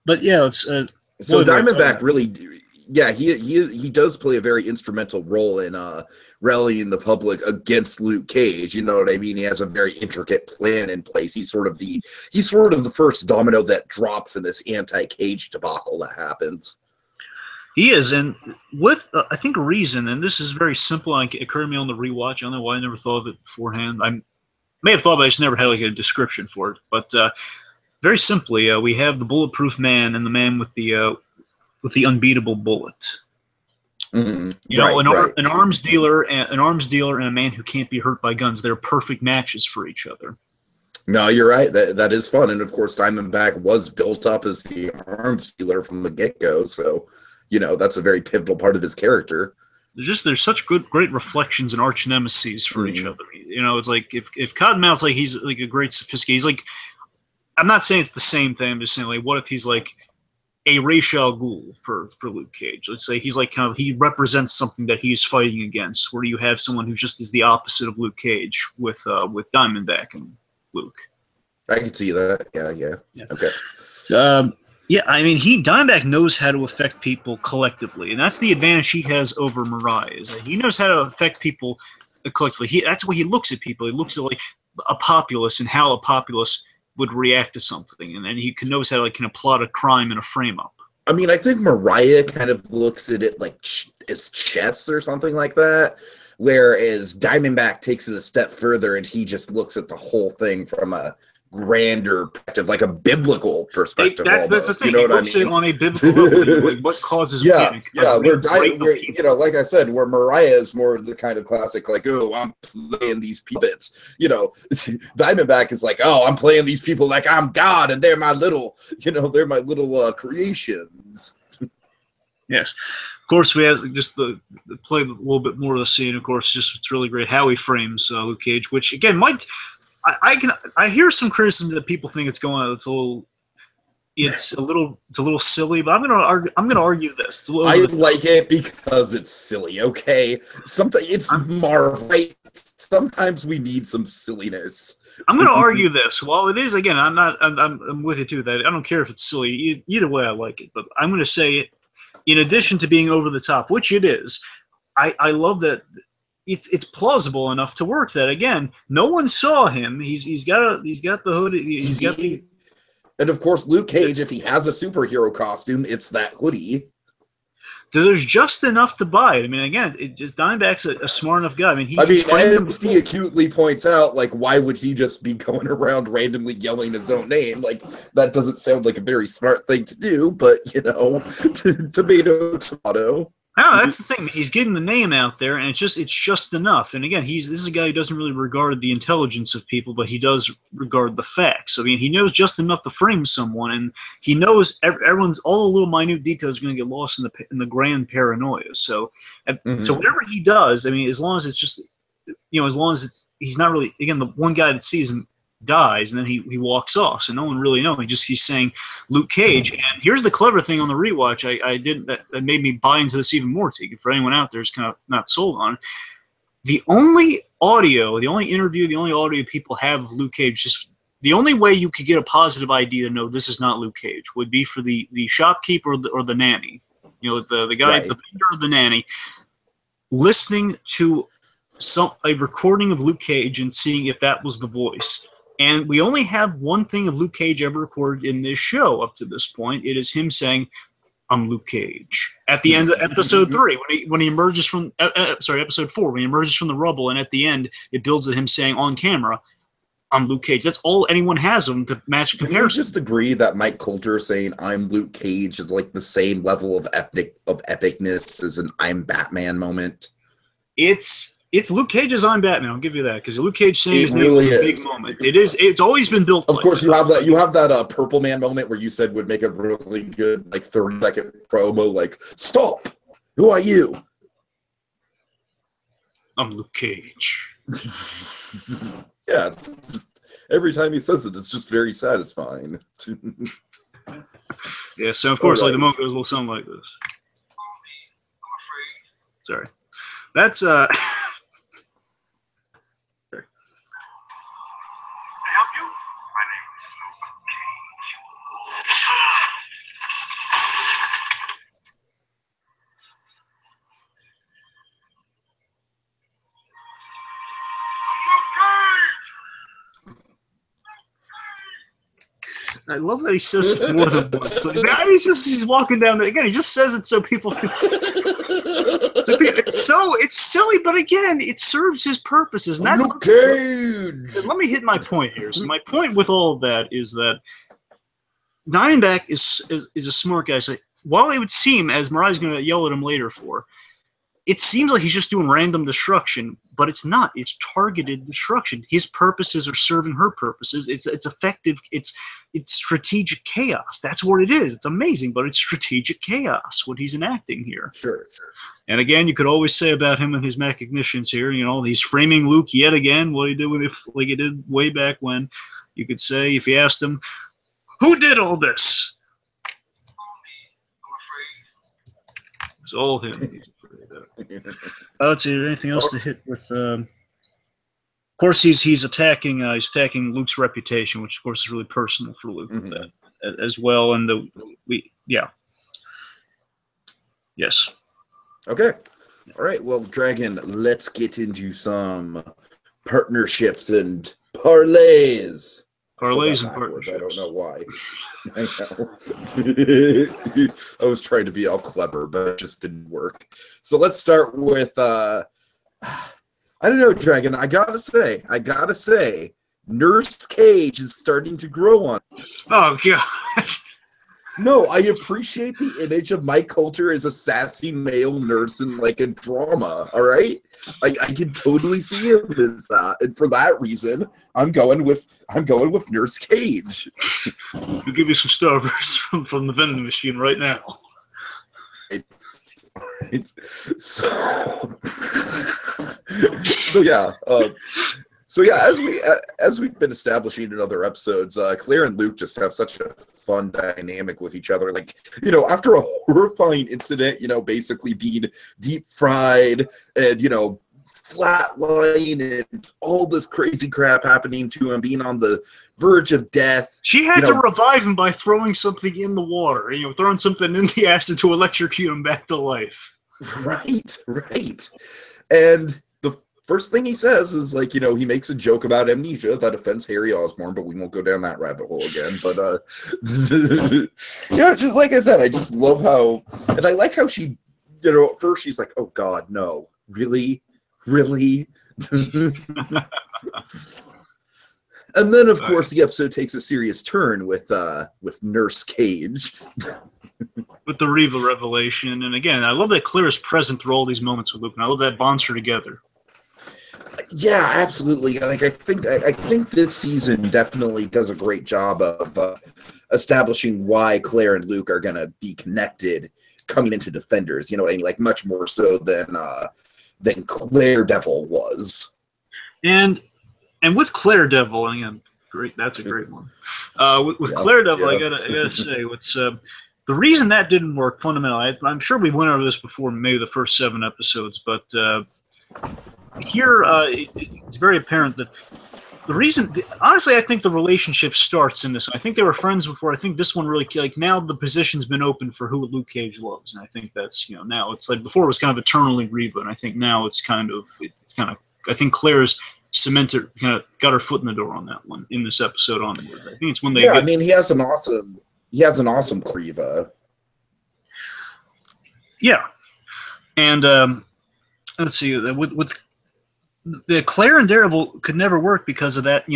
Speaker 3: But yeah, it's
Speaker 1: so Diamondback really, yeah, he does play a very instrumental role in rallying the public against Luke Cage. You know what I mean? He has a very intricate plan in place. He's sort of the first domino that drops in this anti-Cage debacle that happens.
Speaker 3: He is, and with I think a reason, and this is very simple, and it occurred to me on the rewatch. I don't know why I never thought of it beforehand. I may have thought, but I just never had like a description for it. But very simply, we have the bulletproof man and the man with the unbeatable bullet.
Speaker 1: Mm-hmm.
Speaker 3: An arms dealer and a man who can't be hurt by guns. They're perfect matches for each other.
Speaker 1: No, you're right. That is fun, and of course, Diamondback was built up as the arms dealer from the get-go, so. That's a very pivotal part of his character. There's such great reflections and arch nemesis for each other. It's like if Cottonmouth's like he's like a great sophisticated. He's like, I'm not saying it's the same thing. I'm just saying like, what if he's like a Ra's al Ghul for Luke Cage? Let's say he's like he represents something that he's fighting against. Where you have someone who just is the opposite of Luke Cage with Diamondback and Luke. I can see that. Yeah. Okay.
Speaker 3: Yeah, I mean, Diamondback knows how to affect people collectively, and that's the advantage he has over Mariah. Is that he knows how to affect people collectively. That's the way he looks at people. He looks at like a populace and how a populace would react to something, and then he knows how to kind of plot a crime in a frame up.
Speaker 1: I mean, I think Mariah kind of looks at it like as chess or something like that, whereas Diamondback takes it a step further, and he just looks at the whole thing from a grander perspective, like a biblical perspective. That's the thing. He looks at on a biblical level, like what causes panic. Yeah. Like I said, where Mariah is more the kind of classic, like, oh, I'm playing these puppets. Diamondback is like, oh, I'm playing these people like I'm God, and they're my little, creations. Yes. Of course, we have just the play a little bit more of the scene. Of course, it's really great how he frames Luke Cage, which again might. I hear some criticism that people think it's a little silly, but I'm gonna argue this. I like it because it's silly. Okay, sometimes it's Marvel. Right? Sometimes we need some silliness.
Speaker 3: I'm going to argue this. While it is, again, I'm with you too. That I don't care if it's silly. Either way, I like it. But I'm going to say it. In addition to being over the top, which it is, I love that it's plausible enough to work. That again, no one saw him. He's got the hood. He's got the.
Speaker 1: And of course, Luke Cage, if he has a superhero costume, it's that hoodie.
Speaker 3: There's just enough to buy it. I mean, again, Diamondback's a smart enough guy. I mean,
Speaker 1: NXT acutely points out, like, why would he just be going around randomly yelling his own name? Like, that doesn't sound like a very smart thing to do, but, you know, tomato, tomato.
Speaker 3: No, that's the thing. He's getting the name out there, and it's just enough. And again, this is a guy who doesn't really regard the intelligence of people, but he does regard the facts. I mean, he knows just enough to frame someone, and he knows all the little minute details are going to get lost in the grand paranoia. So, so whatever he does, I mean, as long as it's just, you know, as long as he's not really, again, the one guy that sees him dies, and then he walks off, so no one really knows. He's saying Luke Cage. And here's the clever thing on the rewatch that made me buy into this even more, Tiki, for anyone out there who's kind of not sold on it. The only audio people have of Luke Cage, just the only way you could get a positive idea to know this is not Luke Cage would be for the shopkeeper or the nanny, you know, the guy, right, the vendor or the nanny, listening to a recording of Luke Cage and seeing if that was the voice. And we only have one thing of Luke Cage ever recorded in this show up to this point. It is him saying, "I'm Luke Cage." At the end of episode 3, when he emerges from episode 4, when he emerges from the rubble, and at the end it builds at him saying on camera, "I'm Luke Cage." That's all anyone has of him to match a comparison.
Speaker 1: Can you just agree that Mike Coulter saying "I'm Luke Cage" is like the same level of epicness as an "I'm Batman" moment?
Speaker 3: It's Luke Cage's "I'm Batman." I'll give you that, because Luke Cage saying his name is a big moment. It is. It's always been built.
Speaker 1: Of course, you have that Purple Man moment where you said would make a really good 30-second promo, like, "Stop! Who are you?"
Speaker 3: "I'm Luke Cage."
Speaker 1: Yeah, it's just every time he says it, it's just very satisfying.
Speaker 3: Yeah. So of course, the moment goes a little something like this. Sorry, that's
Speaker 2: help you? My name is Luke Cage.
Speaker 3: I love that he says it more than once. Like, now he's walking down there again. He just says it so people can. It's silly, but again, it serves his purposes. Let me hit my point here. So my point with all of that is that Diamondback is a smart guy. So while it would seem, as Mariah's going to yell at him later for, it seems like he's just doing random destruction, but it's not. It's targeted destruction. His purposes are serving her purposes. It's effective. It's strategic chaos. That's what it is. It's amazing, but it's strategic chaos, what he's enacting here.
Speaker 1: Sure.
Speaker 3: And again, you could always say about him and his machinations here, you know, he's framing Luke yet again, what he did like he did way back when. You could say, if you asked him, who did all this? It's all him. He's afraid of. Let's see, anything else to hit with? Of course, he's attacking Luke's reputation, which of course is really personal for Luke with that as well. And yes.
Speaker 1: Okay. All right. Well, Dragon, let's get into some partnerships and parlays.
Speaker 3: Parlays and partnerships.
Speaker 1: I don't know why. I know. I was trying to be all clever, but it just didn't work. So let's start with I don't know, Dragon. I gotta say, Nurse Cage is starting to grow on it.
Speaker 3: Oh god.
Speaker 1: No, I appreciate the image of Mike Coulter as a sassy male nurse in like a drama. All right, I can totally see him as that, and for that reason, I'm going with Nurse Cage.
Speaker 3: I'll give you some Starbursts from the vending machine right now.
Speaker 1: So yeah, as we've been establishing in other episodes, Claire and Luke just have such a fun dynamic with each other. Like, you know, after a horrifying incident, you know, basically being deep fried and, you know, flatline and all this crazy crap happening to him, being on the verge of death.
Speaker 3: She had to revive him by throwing something in the water, throwing something in the acid to electrocute him back to life.
Speaker 1: Right. And the first thing he says is, like, he makes a joke about amnesia that offends Harry Osborn, but we won't go down that rabbit hole again. But, just like I said, I just love how, and I like how she, at first she's like, oh God, no, really? And then, of course, the episode takes a serious turn with Nurse Cage.
Speaker 3: With the Reva revelation. And again, I love that Claire is present through all these moments with Luke, and I love that bonds her together.
Speaker 1: Yeah, absolutely. Like, I think this season definitely does a great job of establishing why Claire and Luke are going to be connected coming into Defenders. You know what I mean? Like, much more so than Claire Devil was. And
Speaker 3: with Claire Devil, and again, great, that's a great one. With Claire Devil, I gotta say, what's the reason that didn't work fundamentally. I'm sure we went over this before, maybe the first 7 episodes, but here it's very apparent that the reason, honestly, I think the relationship starts in this. I think they were friends before. I think this one really, like, now the position's been open for who Luke Cage loves, and I think that's, now it's like before it was kind of eternally Reva, and I think now it's kind of, I think Claire's cemented, kind of got her foot in the door on that one in this episode onward. I think it's when they.
Speaker 1: Yeah, I mean, he has an awesome Reva.
Speaker 3: Yeah, and let's see, with the Claire and Daredevil could never work because of that,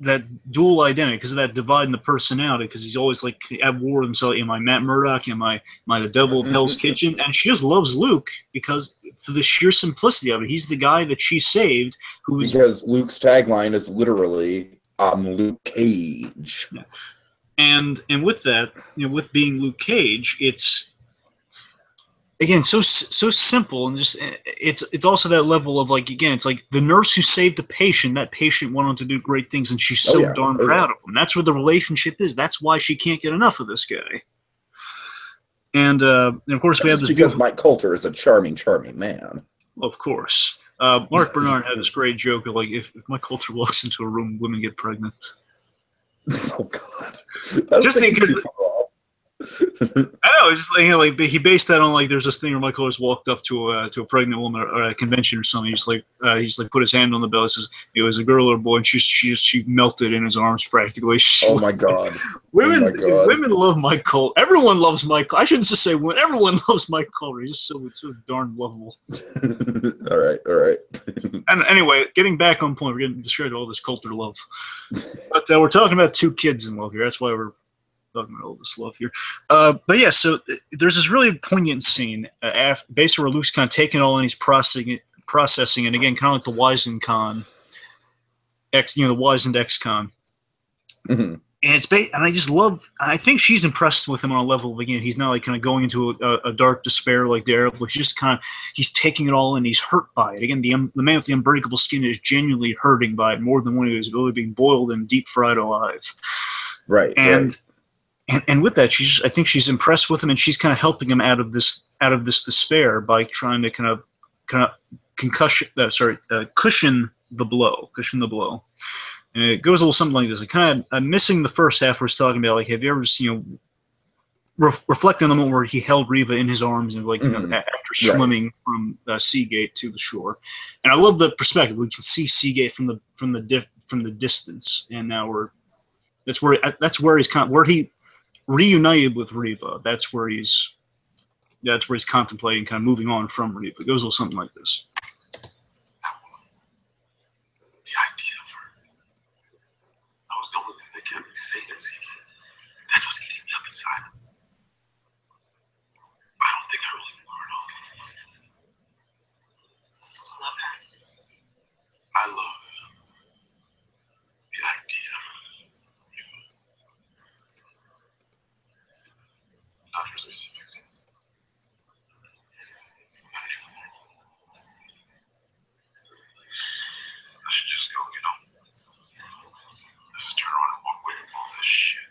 Speaker 3: that dual identity, because of that divide in the personality, because he's always like at war with himself. Am I Matt Murdock? Am I the devil of Hell's Kitchen? And she just loves Luke because for the sheer simplicity of it. He's the guy that she saved.
Speaker 1: Because Luke's tagline is literally, I'm Luke Cage.
Speaker 3: Yeah. And with that, with being Luke Cage, it's, again, so simple, and just it's also that level of, like, again, it's like the nurse who saved the patient. That patient went on to do great things, and she's so darn proud of him. That's where the relationship is. That's why she can't get enough of this guy. And of course, we have this
Speaker 1: because Mike Coulter is a charming man.
Speaker 3: Of course, Mark Bernard had this great joke of, like, if Mike Coulter walks into a room, women get pregnant.
Speaker 1: Oh God!
Speaker 3: Just because. I know, it's just like he based that on, like, there's this thing where Michael always walked up to a pregnant woman or a convention or something. He's like put his hand on the bell. He says it was a girl or a boy, and she melted in his arms practically.
Speaker 1: Oh my God!
Speaker 3: Women love Mike Coulter. Everyone loves Mike. I shouldn't just say women. Everyone loves Mike Coulter. He's just so darn lovable.
Speaker 1: All right.
Speaker 3: And anyway, getting back on point, we're getting distracted all this Coulter love, but we're talking about 2 kids in love here. That's why we're talking about all this love here. But yeah, so there's this really poignant scene based where Luke's kind of taking it all and he's processing, and again, kind of like the wizened con, the wizened ex-con.
Speaker 1: Mm-hmm.
Speaker 3: And and I just love. I think she's impressed with him on a level of, again, he's not like kind of going into a dark despair like Daredevil. He's just kind of, he's taking it all in. He's hurt by it. Again, the man with the unbreakable skin is genuinely hurting by it more than when he was really being boiled and deep fried alive.
Speaker 1: Right.
Speaker 3: And with that, I think she's impressed with him, and she's kind of helping him out of this despair by trying to kind of cushion the blow. And it goes a little something like this. I'm missing the first half where it's talking about, like, have you ever seen, reflecting on the moment where he held Reva in his arms and, like, after swimming from Seagate to the shore. And I love the perspective. We can see Seagate from the distance, and now that's where he reunited with Reva. That's where he's contemplating kind of moving on from Reva. It goes a little something like this.
Speaker 2: The idea of her. I was the only thing that kept me sane and secret. That's what's eating me up inside. I don't think I really knew her at all.
Speaker 4: I still love her.
Speaker 2: I love the idea. Not her specifically. I should just go, Let's just turn around and walk away from all this shit.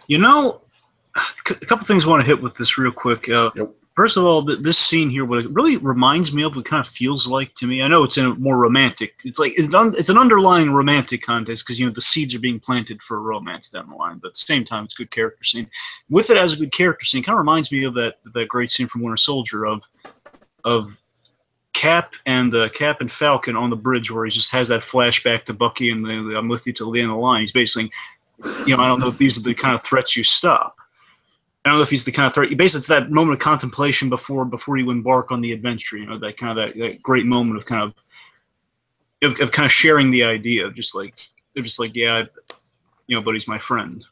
Speaker 3: You know, a couple things I want to hit with this real quick.
Speaker 1: Yep.
Speaker 3: First of all, this scene here, what it really reminds me of, what kind of feels like to me. I know it's in a more romantic. It's like it's an underlying romantic context because the seeds are being planted for a romance down the line. But at the same time, it's a good character scene. With it as a good character scene, kind of reminds me of that great scene from Winter Soldier of Cap and Falcon on the bridge where he just has that flashback to Bucky and I'm with you till the end of the line. He's basically, I don't know if these are the kind of threats you stop. I don't know if he's the kind of threat. Basically, it's that moment of contemplation before you embark on the adventure. That kind of that great moment of kind of sharing the idea of just like yeah, but he's my friend.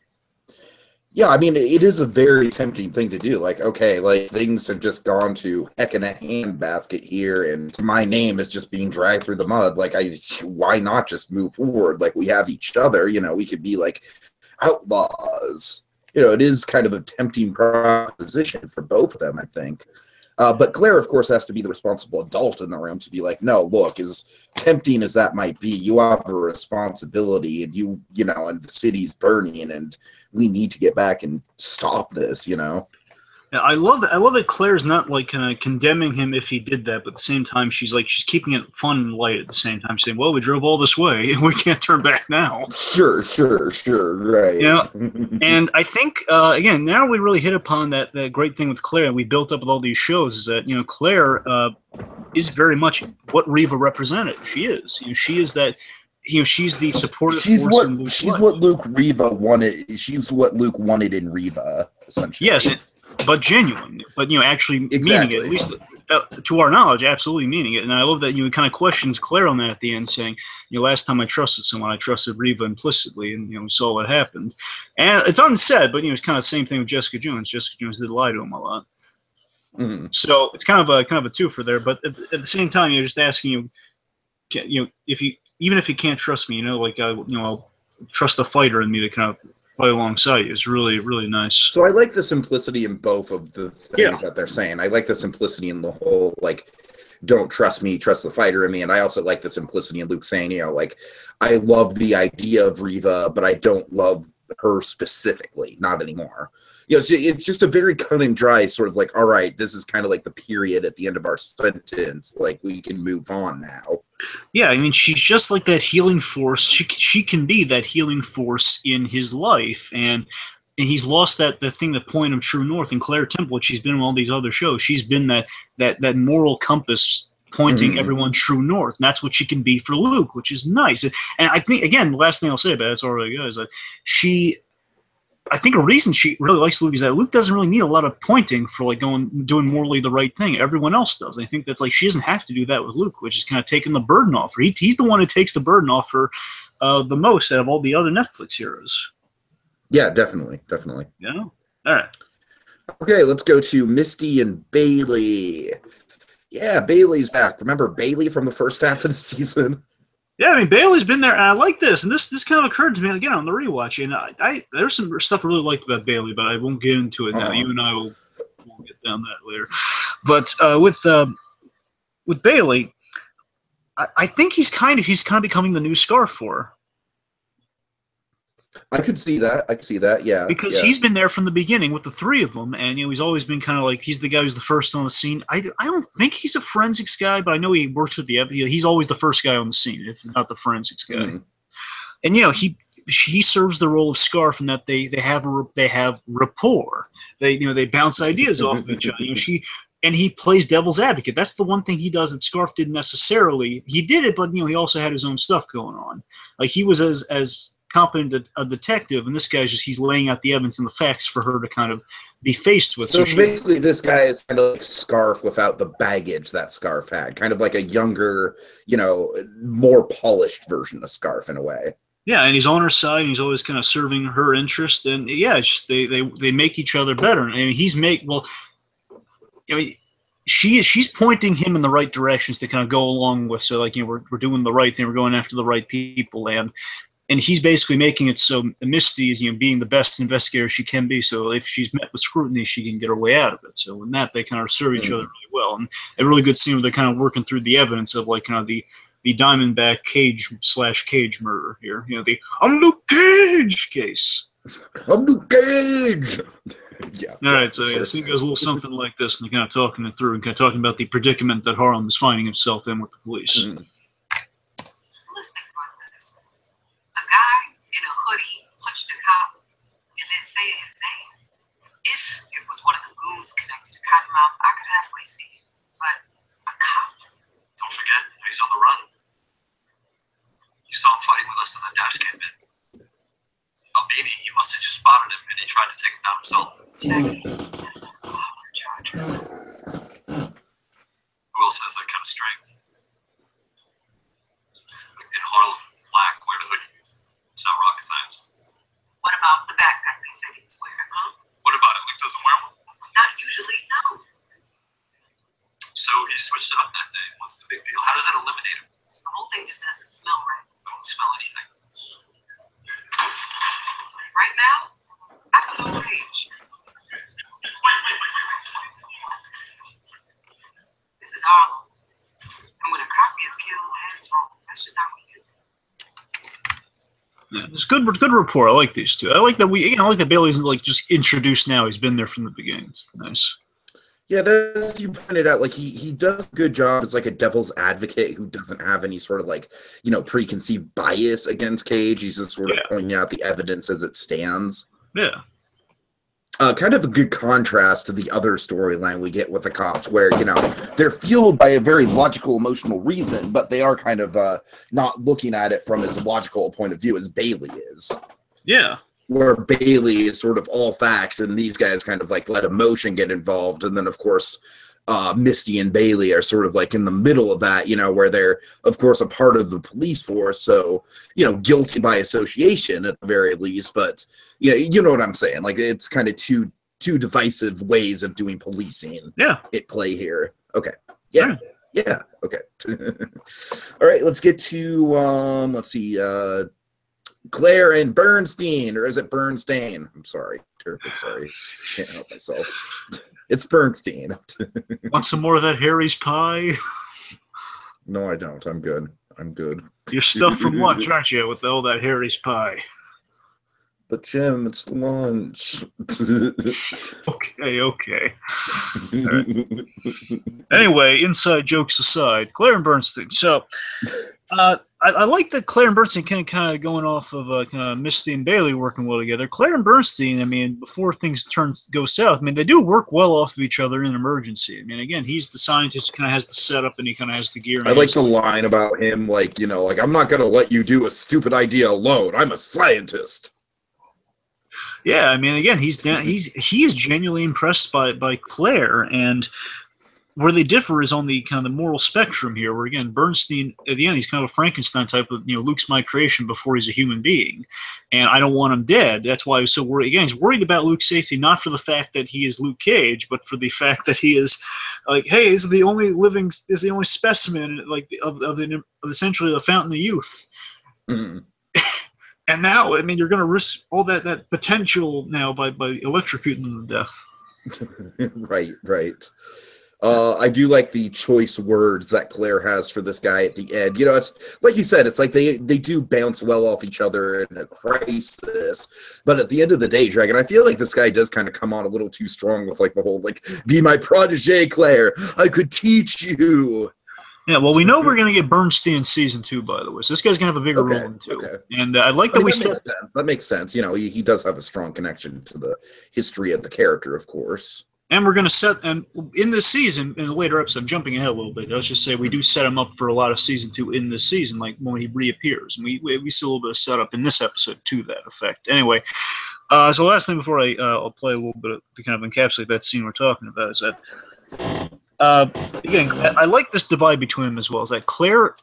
Speaker 1: Yeah, I mean, it is a very tempting thing to do. Like, okay, like things have just gone to heck in a handbasket here, and my name is just being dragged through the mud. Like, why not just move forward? Like, we have each other. We could be like outlaws. It is kind of a tempting proposition for both of them, I think. But Claire, of course, has to be the responsible adult in the room to be like, no, look, as tempting as that might be, you have a responsibility, and and the city's burning, and we need to get back and stop this,
Speaker 3: Yeah, I love that Claire's not like kind of condemning him if he did that, but at the same time she's keeping it fun and light at the same time, saying, "Well, we drove all this way, and we can't turn back now."
Speaker 1: Sure, right.
Speaker 3: And I think again, now we really hit upon that great thing with Claire. We built up with all these shows is that Claire is very much what Reva represented. She is, she is that. She's the supportive force in Luke's life.
Speaker 1: What Luke Reva wanted. She's what Luke wanted in Reva, essentially.
Speaker 3: Yes. But genuine, but actually meaning it, at least to our knowledge, absolutely meaning it. And I love that kind of questions Claire on that at the end, saying, last time I trusted someone, I trusted Reva implicitly, and we saw what happened. And it's unsaid, but it's kind of the same thing with Jessica Jones. Jessica Jones did lie to him a lot, so it's kind of a twofer there. But at the same time, just asking if you can't trust me, I'll trust the fighter in me to kind of fight alongside you. Is really, really nice.
Speaker 1: So I like the simplicity in both of the things that they're saying. I like the simplicity in the whole, don't trust me, trust the fighter in me. And I also like the simplicity in Luke saying, I love the idea of Reva, but I don't love her specifically, not anymore. So it's just a very cut and dry sort of all right, this is kind of like the period at the end of our sentence. We can move on now.
Speaker 3: Yeah, I mean, she's just like that healing force. She can be that healing force in his life, and he's lost the point of true north. In Claire Temple, she's been in all these other shows. She's been that moral compass pointing everyone true north, and that's what she can be for Luke, which is nice. And I think, again, the last thing I'll say about it, it's already good, is that I think a reason she really likes Luke is that Luke doesn't really need a lot of pointing for doing morally the right thing. Everyone else does. I think that's she doesn't have to do that with Luke, which is kind of taking the burden off her. He's the one who takes the burden off her the most out of all the other Netflix heroes.
Speaker 1: Yeah, definitely.
Speaker 3: Yeah. All right.
Speaker 1: Okay, let's go to Misty and Bailey. Yeah, Bailey's back. Remember Bailey from the first half of the season?
Speaker 3: Yeah, I mean, Bailey's been there, and I like this, and this kind of occurred to me again on the rewatch, and there's some stuff I really liked about Bailey, but I won't get into it now. You and I will get down that later. But with Bailey, I think he's kind of becoming the new Scarf for her.
Speaker 1: I could see that. Yeah.
Speaker 3: Because he's been there from the beginning with the three of them, and he's always been kind of he's the guy who's the first on the scene. I don't think he's a forensics guy, but I know he works with he's always the first guy on the scene, if not the forensics guy. Mm-hmm. And he serves the role of Scarf in that they have rapport. They bounce ideas off of each other. And he plays devil's advocate. That's the one thing he does that Scarf didn't necessarily. He did it, but he also had his own stuff going on. He was as competent a detective, and this guy's he's laying out the evidence and the facts for her to kind of be faced with.
Speaker 1: So basically, this guy is kind of like Scarf without the baggage that Scarf had, kind of like a younger, more polished version of Scarf in a way.
Speaker 3: Yeah, and he's on her side, and he's always kind of serving her interest, and yeah, it's just they make each other better. I mean, she's pointing him in the right directions to kind of go along with. So we're doing the right thing, we're going after the right people, and he's basically making it so Misty is, being the best investigator she can be. So if she's met with scrutiny, she can get her way out of it. So in that, they kind of serve each other really well. And a really good scene where they're kind of working through the evidence of the Diamondback Cage /Cage murder here. The I'm Luke Cage case.
Speaker 1: I'm Luke Cage. Yeah.
Speaker 3: All right, so yeah, so it goes a little something like this, and they're kind of talking it through and kind of talking about the predicament that Harlem is finding himself in with the police.
Speaker 4: Let's think about this. A guy in a hoodie punched a cop and then say his name. If it was one of the goons connected to Cottonmouth, I could halfway see it. But a cop?
Speaker 2: Don't forget, he's on the run. You saw him fighting with us in the dash cam pit. Albini, he must have just spotted him and he tried to take him down himself. Who else has that kind of strength? In Harlem, black, wear the hoodie. It's not rocket science.
Speaker 4: What about the backpack they said he was wearing, huh?
Speaker 2: What about it? Luke doesn't wear one?
Speaker 4: Not usually, no.
Speaker 2: So he switched it up that day. What's the big deal? How does that eliminate him?
Speaker 4: The whole thing just doesn't smell right.
Speaker 2: I don't smell anything.
Speaker 4: Right now, I smell rage. This is Harlem. And when a cop gets killed, hands roll. That's just how we do.
Speaker 3: Yeah, it's good rapport. I like these two. I like that I like that Bailey isn't like just introduced now. He's been there from the beginning. It's nice.
Speaker 1: Yeah, as you pointed out, like he does a good job as like a devil's advocate who doesn't have any sort of like, preconceived bias against Cage. He's just sort of pointing out the evidence as it stands.
Speaker 3: Yeah.
Speaker 1: Kind of a good contrast to the other storyline we get with the cops where, they're fueled by a very logical, emotional reason, but they are kind of not looking at it from as logical a point of view as Bailey is.
Speaker 3: Yeah.
Speaker 1: Where Bailey is sort of all facts and these guys kind of like let emotion get involved. And then, of course, Misty and Bailey are sort of like in the middle of that, where they're, of course, a part of the police force. So, guilty by association at the very least. But, yeah, you know what I'm saying? Like, it's kind of two divisive ways of doing policing at play here. Okay. Yeah. Yeah. Okay. All right. Let's get to, let's see, Claire and Bernstein, or is it Bernstein? I'm sorry. Terribly sorry. Can't help myself. It's Bernstein.
Speaker 3: Want some more of that Harry's pie?
Speaker 1: No, I don't. I'm good.
Speaker 3: You're stuffed from lunch, aren't you, with all that Harry's pie?
Speaker 1: But Jim, it's lunch.
Speaker 3: Okay. All right. Anyway, inside jokes aside, Claire and Bernstein. So, I like that Claire and Bernstein kind of going off of kind of Misty and Bailey working well together. Claire and Bernstein, I mean, before things go south, I mean, they do work well off of each other in an emergency. I mean, again, he's the scientist who kind of has the setup and he kind of has the gear.
Speaker 1: I like the line about him, like, I'm not going to let you do a stupid idea alone. I'm a scientist.
Speaker 3: Yeah, I mean, again, he is genuinely impressed by Claire, and where they differ is on the kind of the moral spectrum here, where again, Bernstein, at the end, he's kind of a Frankenstein type of, Luke's my creation before he's a human being, and I don't want him dead. That's why I was so worried. Again, he's worried about Luke's safety, not for the fact that he is Luke Cage, but for the fact that he is like, hey, this is the only specimen, like, of essentially the fountain of youth. Mm-hmm. And now, I mean, you're going to risk all that potential now by electrocuting them to death.
Speaker 1: Right. I do like the choice words that Claire has for this guy at the end. It's like you said, it's like they do bounce well off each other in a crisis. But at the end of the day, Dragon, I feel like this guy does kind of come on a little too strong with like the whole, like, be my protege, Claire. I could teach you.
Speaker 3: Yeah, well, we know we're going to get Bernstein in season 2, by the way. So this guy's going to have a bigger role in 2. Okay. And I like that
Speaker 1: that makes sense. He does have a strong connection to the history of the character, of course.
Speaker 3: And we're going to and in this season, in the later episode, I'm jumping ahead a little bit. Let's just say we do set him up for a lot of season 2 in this season, like when he reappears. And we see a little bit of setup in this episode to that effect. Anyway, so last thing before I'll play a little bit to kind of encapsulate that scene we're talking about is that, again, I like this divide between them as well. Is that Claire,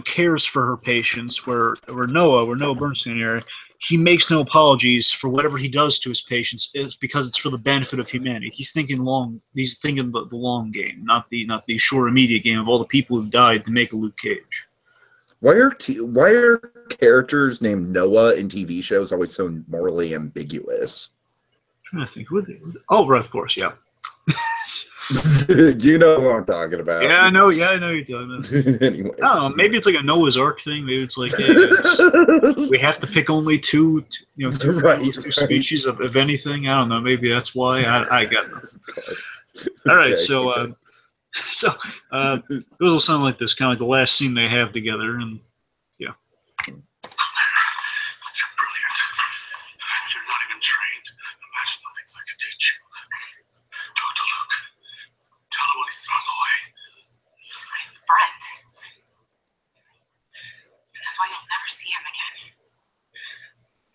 Speaker 3: cares for her patients, where Noah Bernstein here, he makes no apologies for whatever he does to his patients. It's because it's for the benefit of humanity. He's thinking the long game, not the short immediate game of all the people who died to make a Luke Cage.
Speaker 1: Why are characters named Noah in TV shows always so morally ambiguous?
Speaker 3: I'm trying to think. Oh, right, of course, yeah.
Speaker 1: You know what I'm talking about.
Speaker 3: Yeah, I know. Yeah, I know you're talking about.
Speaker 1: Anyways,
Speaker 3: I don't know. Maybe it's like a Noah's Ark thing. Maybe it's like, hey, we have to pick only two species of anything. I don't know. Maybe that's why. I got nothing. All right, so it will sound like this, kind of like the last scene they have together, and yeah.
Speaker 2: You're brilliant. You're not even trained. Imagine the things I could teach you. Talk to Luke. Tell him when he's thrown away.
Speaker 4: He's my friend. That's why you'll never see him again.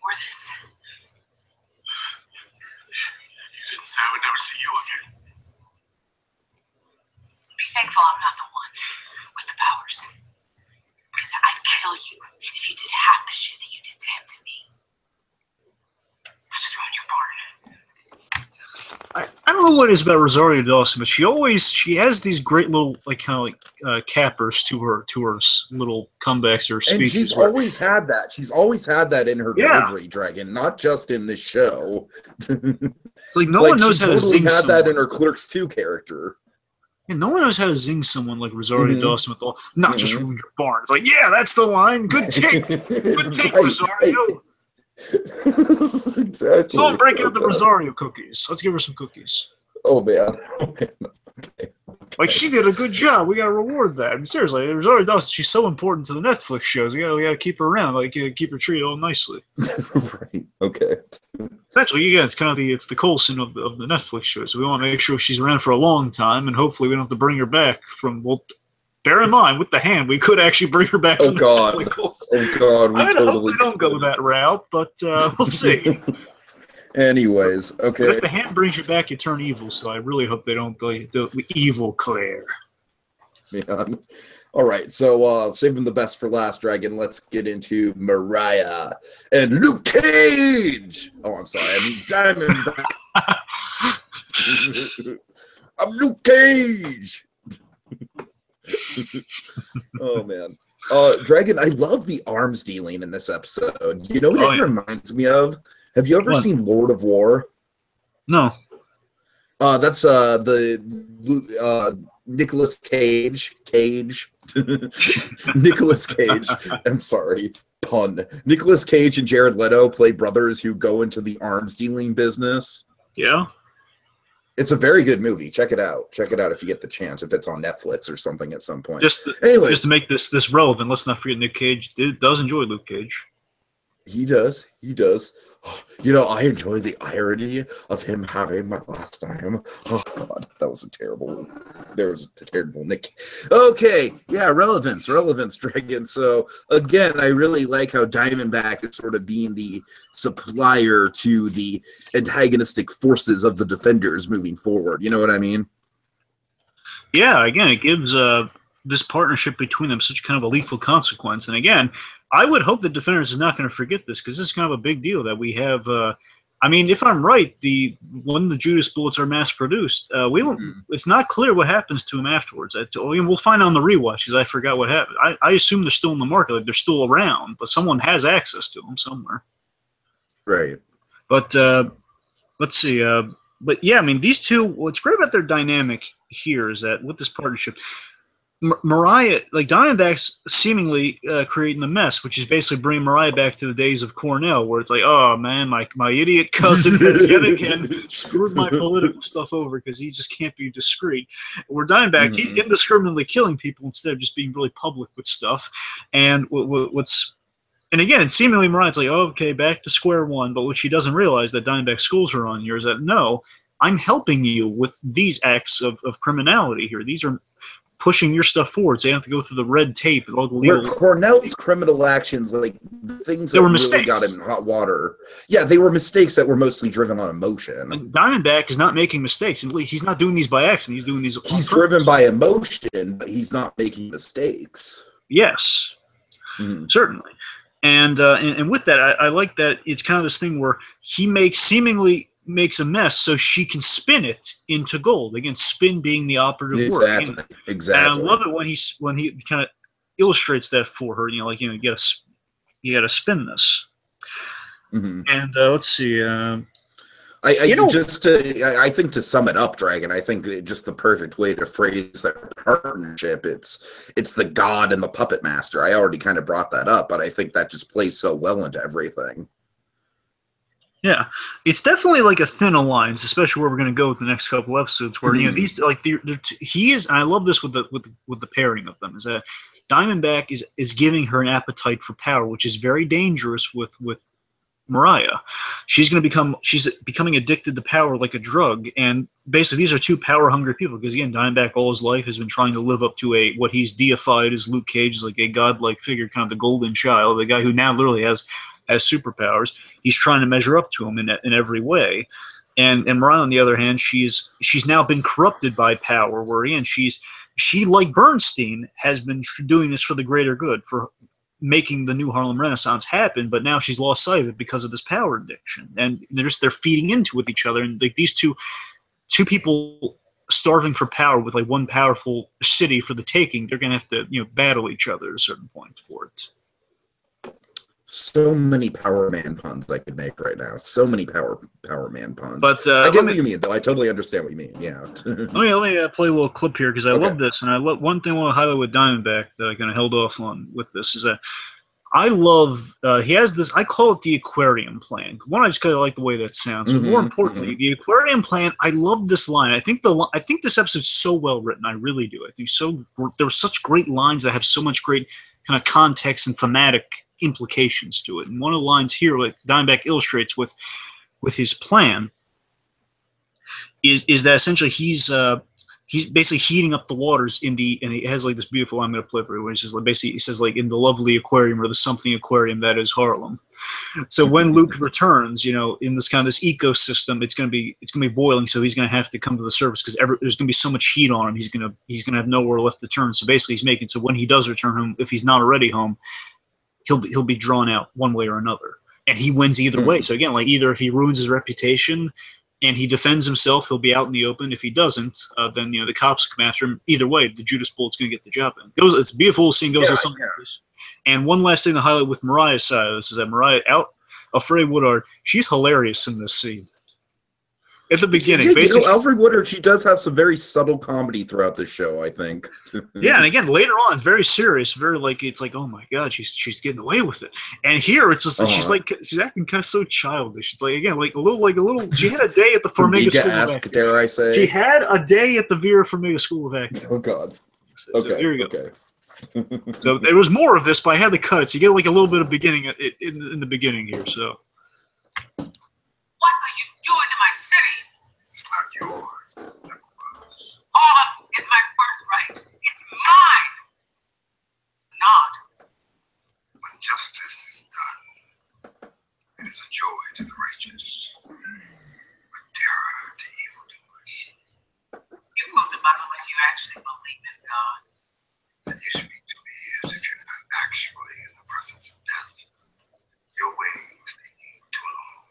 Speaker 4: Or this.
Speaker 2: You didn't say I would never see you again.
Speaker 4: Be thankful I'm not the one with the powers. Because I'd kill you if you did half the shit that you did to him to me. I just ruined your barn.
Speaker 3: I don't know what it is about Rosario Dawson, but she has these great little cappers to her little comebacks or speeches.
Speaker 1: And she's always had that. She's always had that in her delivery, Dragon, not just in this show.
Speaker 3: It's like no one knows how to zing
Speaker 1: had
Speaker 3: someone.
Speaker 1: that in her Clerks 2 character.
Speaker 3: Yeah, no one knows how to zing someone like Rosario Dawson with not just ruin your barn. It's like, yeah, that's the line. Good take. Good take, Rosario.
Speaker 1: Exactly.
Speaker 3: So I'm breaking up the Rosario cookies. Let's give her some cookies.
Speaker 1: Oh, man. Okay.
Speaker 3: Like, she did a good job. We gotta reward that. I mean, seriously, Rosario Dawson, she's so important to the Netflix shows. We gotta keep her around. Like, keep her treated all nicely.
Speaker 1: Right. Okay.
Speaker 3: Essentially, again, it's the Coulson of the Netflix shows. So we want to make sure she's around for a long time, and hopefully we don't have to bring her back from. Well, bear in mind, with the hand, we could actually bring her back.
Speaker 1: Oh God!
Speaker 3: Oh
Speaker 1: God!
Speaker 3: I hope we don't go that route, but we'll see.
Speaker 1: Anyways, okay.
Speaker 3: But if the hand brings you back, you turn evil. So I really hope they don't go evil Claire.
Speaker 1: Yeah. All right, so saving the best for last, Dragon. Let's get into Mariah and Luke Cage. Oh, I'm sorry. I mean Diamondback. I'm Luke Cage. Oh man, Dragon. I love the arms dealing in this episode. You know what it reminds me of? Have you ever seen Lord of War?
Speaker 3: No.
Speaker 1: That's the Nicolas Cage. Nicolas Cage. I'm sorry. Pun. Nicolas Cage and Jared Leto play brothers who go into the arms dealing business.
Speaker 3: Yeah.
Speaker 1: It's a very good movie. Check it out. Check it out if you get the chance, if it's on Netflix or something at some point.
Speaker 3: Just to make this relevant, let's not forget Nick Cage does enjoy Luke Cage.
Speaker 1: He does. He does. You know, I enjoy the irony of him having my last name. Oh, God. That was a terrible... There was a terrible Nick. Okay. Yeah, relevance, Dragon. So, again, I really like how Diamondback is sort of being the supplier to the antagonistic forces of the Defenders moving forward. You know what I mean?
Speaker 3: Yeah, again, it gives this partnership between them such kind of a lethal consequence. And again, I would hope the Defenders is not going to forget this, because this is kind of a big deal that we have. I mean, if I'm right, when the Judas bullets are mass produced, we don't. It's not clear what happens to them afterwards. We'll find on the rewatch, because I forgot what happened. I assume they're still in the market, like they're still around, but someone has access to them somewhere.
Speaker 1: Right.
Speaker 3: But let's see. But yeah, I mean, these two. What's great about their dynamic here is that with this partnership, Mariah, like Diamondback's seemingly creating a mess, which is basically bringing Mariah back to the days of Cornell, where it's like, oh man, my idiot cousin has yet again screwed my political stuff over because he just can't be discreet. Where Diamondback, he's indiscriminately killing people instead of just being really public with stuff. And and again, seemingly Mariah's like, oh, okay, back to square one. But what she doesn't realize that Diamondback schools her on here is that no, I'm helping you with these acts of criminality here. These are pushing your stuff forward, so you have to go through the red tape and all the legal.
Speaker 1: Where Cornell's criminal actions, like the things that really got him in hot water. Yeah, they were mistakes that were mostly driven on emotion.
Speaker 3: And Diamondback is not making mistakes. He's not doing these by accident. He's doing these.
Speaker 1: He's driven by emotion, but he's not making mistakes.
Speaker 3: Yes, certainly. And with that, I like that it's kind of this thing where he seemingly makes a mess so she can spin it into gold. Again, spin being the operative word. Exactly. And I love it when he kind of illustrates that for her. You gotta spin this. And let's see.
Speaker 1: I think to sum it up, Dragon, I think just the perfect way to phrase that partnership, it's the god and the puppet master. I already kind of brought that up, but I think that just plays so well into everything.
Speaker 3: Yeah, it's definitely like a thin alliance, especially where we're going to go with the next couple episodes. Where these like he is, and I love this with the pairing of them, is that Diamondback is giving her an appetite for power, which is very dangerous with Mariah. She's becoming addicted to power like a drug, and basically these are two power hungry people. Because again, Diamondback all his life has been trying to live up to what he's deified as Luke Cage, is like a godlike figure, kind of the golden child, the guy who now literally has superpowers. He's trying to measure up to him in every way. And Mariah, on the other hand, she's now been corrupted by power, where again she like Bernstein has been doing this for the greater good, for making the new Harlem Renaissance happen, but now she's lost sight of it because of this power addiction. And they're feeding into with each other, and like these two people starving for power with like one powerful city for the taking, they're gonna have to battle each other at a certain point for it.
Speaker 1: So many Power Man puns I could make right now. So many Power Man puns.
Speaker 3: But
Speaker 1: I get what you mean, though. I totally understand what you mean. Yeah.
Speaker 3: let me play a little clip here, because I love this, and one thing I want to highlight with Diamondback that I kind of held off on with this is that I love he has this. I call it the aquarium plan. One, I just kind of like the way that sounds. But more importantly, the aquarium plan. I love this line. I think this episode's so well written. I really do. I think there were such great lines that have so much great kind of context and thematic implications to it. And one of the lines here, like Diamondback illustrates with his plan, is that essentially he's basically heating up the waters and he has like this beautiful line I'm going to play for you, which is like basically he says like, in the lovely aquarium, or the something aquarium that is Harlem. So when Luke returns, in this kind of this ecosystem, it's going to be boiling. So he's going to have to come to the surface because there's going to be so much heat on him. He's going to have nowhere left to turn. So basically, he's making so when he does return home, if he's not already home, he'll be drawn out one way or another, and he wins either way. So again, like either if he ruins his reputation and he defends himself, he'll be out in the open. If he doesn't, then the cops come after him. Either way, the Judas Bullet's going to get the job done. It's a beautiful scene. Goes with something like this. And one last thing to highlight with Mariah's side of this is that Mariah, Alfred Woodard, she's hilarious in this scene. At the beginning, basically,
Speaker 1: Alfred Woodard, she does have some very subtle comedy throughout the show, I think.
Speaker 3: Yeah, and again, later on, it's very serious, very like it's like, oh my god, she's getting away with it. And here, it's just she's acting kind of so childish. It's like again, like a little. She had a day at the Farmiga School of Acting.
Speaker 1: Dare I say?
Speaker 3: She had a day at the Vera Farmiga School of Acting.
Speaker 1: Oh god.
Speaker 3: So here you go. Okay. So there was more of this, but I had to cut it. So you get like a little bit of beginning in the beginning here. So.
Speaker 4: What are you doing in my city?
Speaker 2: It's not yours.
Speaker 4: Harlem is my birthright. It's mine. Not.
Speaker 2: When justice is done, it is a joy to the righteous, a terror to evildoers.
Speaker 4: You quote the Bible like you actually believe in God.
Speaker 2: Then you speak to me as if you're not actually in the presence of death. Your wings taking you too long.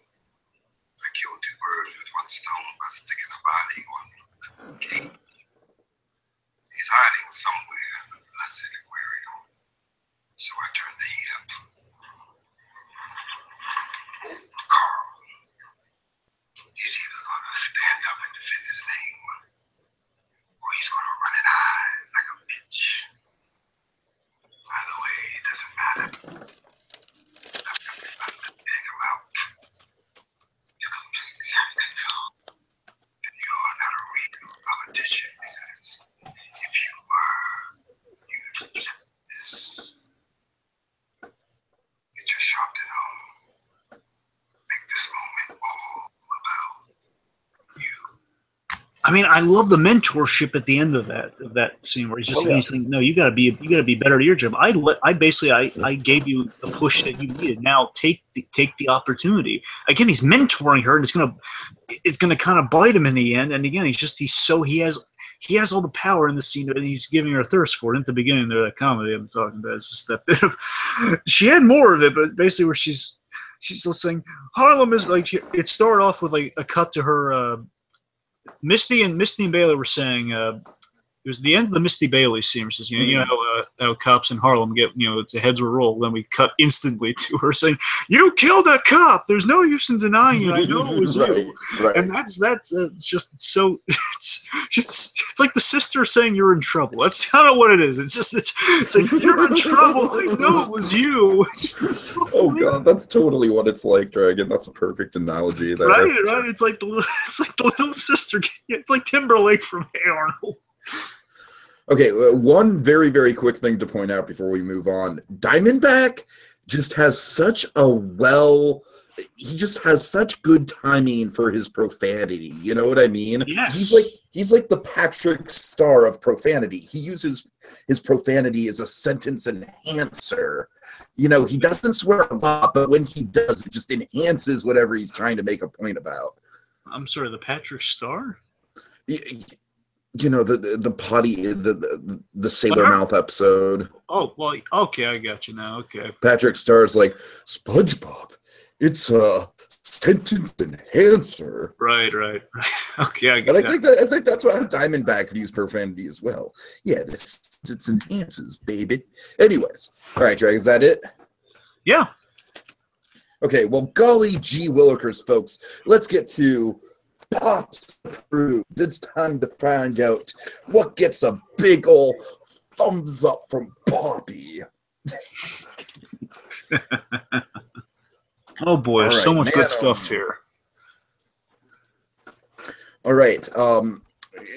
Speaker 2: I killed two birds with one stone by sticking a body on Luke Cage. He's hiding somewhere in the blessed aquarium, so I turned the heat up. Old Carl, he's either gonna stand up and defend his name, or he's gonna run and hide like a bitch. Either way, it doesn't matter. I've got to find the big him out. You completely have control. And you're not a real politician, because if you were, you'd flip this. Get your Sharpton on. Make this moment all about you.
Speaker 3: I mean, I love the mentorship at the end of that scene where he's just saying, "No, you gotta be better at your job." I gave you the push that you needed. Now take the opportunity. Again, he's mentoring her, and it's gonna kind of bite him in the end. And again, he has all the power in the scene, and he's giving her a thirst for it. At the beginning of that comedy I'm talking about, it's just that bit of. She had more of it, but basically where she's still saying Harlem is like. It started off with like a cut to her. Misty and Baylor were saying, was the end of the Misty Bailey scene. Says, you know how cops in Harlem get, it's a heads will roll. Then we cut instantly to her saying, "You killed a cop. There's no use in denying it. I know it was you."
Speaker 1: Right.
Speaker 3: And that's it's just so it's like the sister saying you're in trouble. That's kind of what it is. It's like you're in trouble. I know it was you. It's so
Speaker 1: oh god, that's totally what it's like, Dragon. That's a perfect analogy there.
Speaker 3: Right. It's like the little sister. It's like Timberlake from Hey Arnold.
Speaker 1: Okay, one very, very quick thing to point out before we move on. Diamondback just has such such good timing for his profanity. You know what I mean?
Speaker 3: Yes.
Speaker 1: He's like the Patrick Star of profanity. He uses his profanity as a sentence enhancer. He doesn't swear a lot, but when he does, it just enhances whatever he's trying to make a point about.
Speaker 3: I'm sorry, the Patrick Star?
Speaker 1: The potty, the Sailor Mouth episode.
Speaker 3: Oh, well, okay, I got you now. Okay.
Speaker 1: Patrick Star's like, SpongeBob, it's a sentence enhancer.
Speaker 3: Right. Okay, I got
Speaker 1: it. I think that's how Diamondback views profanity as well. Yeah, it enhances, baby. Anyways, all right, Drag, is that it?
Speaker 3: Yeah.
Speaker 1: Okay, well, golly gee willikers, folks, let's get to Pops Approved. It's time to find out what gets a big ol' thumbs up from Poppy.
Speaker 3: Oh boy, there's so much good stuff here.
Speaker 1: All right.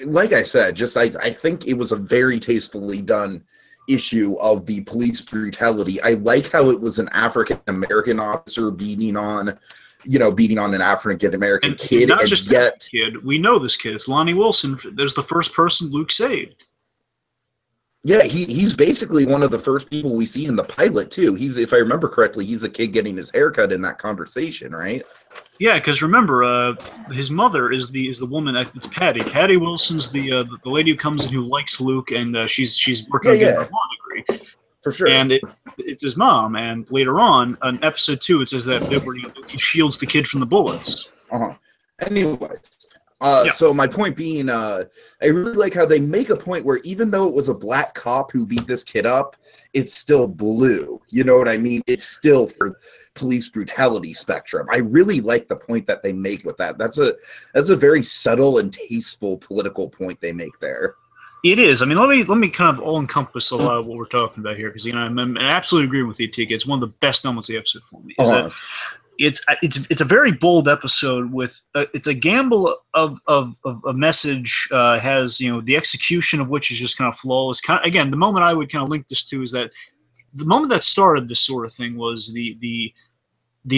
Speaker 1: Like I said, I think it was a very tastefully done issue of the police brutality. I like how it was an African American officer beating on an African American kid,
Speaker 3: not just that kid. We know this kid. It's Lonnie Wilson. There's the first person Luke saved.
Speaker 1: Yeah, he's basically one of the first people we see in the pilot too. If I remember correctly, he's a kid getting his haircut in that conversation, right?
Speaker 3: Yeah, because remember, his mother is the woman. It's Patty. Patty Wilson's the lady who comes in who likes Luke, and she's working on getting her law degree.
Speaker 1: For sure.
Speaker 3: And it's his mom. And later on, in episode 2, it says that he shields the kid from the bullets.
Speaker 1: Anyways. So my point being, I really like how they make a point where even though it was a black cop who beat this kid up, it's still blue. You know what I mean? It's still for police brutality spectrum. I really like the point that they make with that. That's a very subtle and tasteful political point they make there.
Speaker 3: It is. I mean, let me kind of all encompass a lot of what we're talking about here, because I'm absolutely agreeing with you, Tiki. It's one of the best moments of the episode for me. It's a very bold episode with it's a gamble of a message has the execution of which is just kind of flawless. Again, the moment I would kind of link this to is that the moment that started this sort of thing was the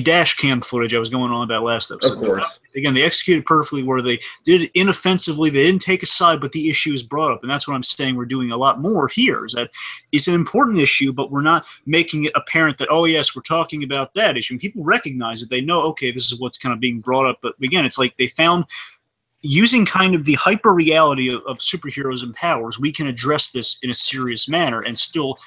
Speaker 3: dash cam footage I was going on about last episode.
Speaker 1: Of course.
Speaker 3: Again, they executed perfectly where they did it inoffensively. They didn't take a side, but the issue is brought up. And that's what I'm saying we're doing a lot more here, is that it's an important issue, but we're not making it apparent that, oh, yes, we're talking about that issue. And people recognize it. They know, okay, this is what's kind of being brought up. But again, it's like they found, using kind of the hyper reality of superheroes and powers, we can address this in a serious manner and still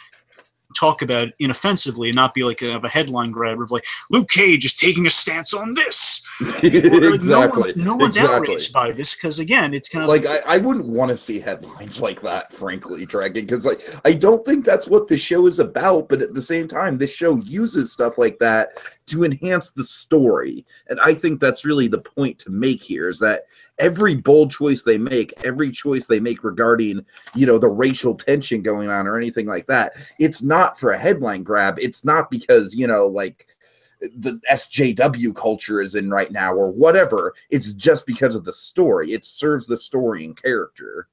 Speaker 3: talk about it inoffensively and not be like a headline grabber of like, Luke Cage is taking a stance on this.
Speaker 1: Exactly.
Speaker 3: No one's outraged by this, because again, it's kind of
Speaker 1: like I wouldn't want to see headlines like that, frankly, Dragon, because like I don't think that's what the show is about. But at the same time, this show uses stuff like that to enhance the story, and I think that's really the point to make here, is that every bold choice they make, every choice they make regarding, the racial tension going on or anything like that, it's not for a headline grab. It's not because, like the SJW culture is in right now or whatever. It's just because of the story. It serves the story and character.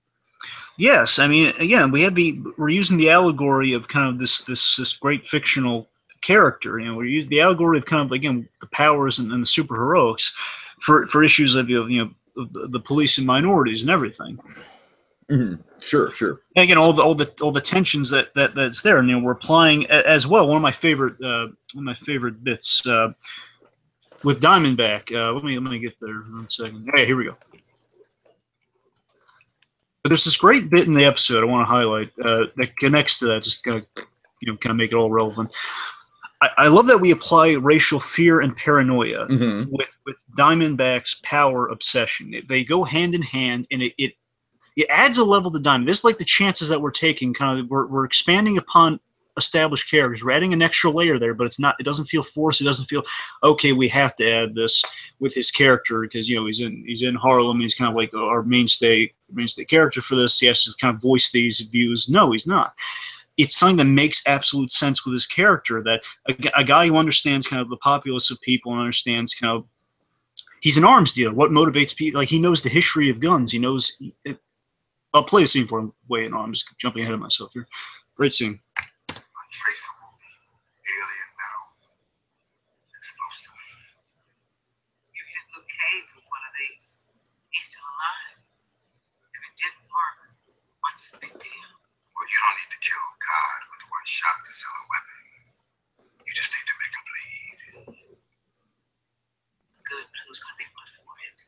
Speaker 3: Yes. I mean, again, we're using the allegory of kind of this great fictional character. We're using the allegory of kind of, again, the powers and the superheroics for issues of, the police and minorities and everything.
Speaker 1: Mm-hmm. Sure.
Speaker 3: And again, all the tensions that's there, and we're applying as well. One of my favorite bits with Diamondback. Let me get there 1 second. Hey, here we go. But there's this great bit in the episode I want to highlight that connects to that, just kind of make it all relevant. I love that we apply racial fear and paranoia with Diamondback's power obsession. They go hand in hand, and it adds a level to Diamond. This is like the chances that we're taking. Kind of, we're expanding upon established characters. We're adding an extra layer there, but it's not. It doesn't feel forced. It doesn't feel okay. We have to add this with his character because he's in Harlem. He's kind of like our mainstay character for this. He has to kind of voice these views. No, he's not. It's something that makes absolute sense with his character. That a guy who understands kind of the populace of people and understands kind of he's an arms dealer. What motivates people? Like he knows the history of guns. He knows. I'll play a scene for him. Wait, no, I'm just jumping ahead of myself here. Great scene.
Speaker 2: Untraceable, alien metal, explosive.
Speaker 4: You hit Luke Cage with one of these. He's still alive. If it didn't work, what's the big deal?
Speaker 2: Well, you don't need to kill God with one shot to sell a weapon. You just need to make him bleed.
Speaker 4: Good. Who's going to be blood for it?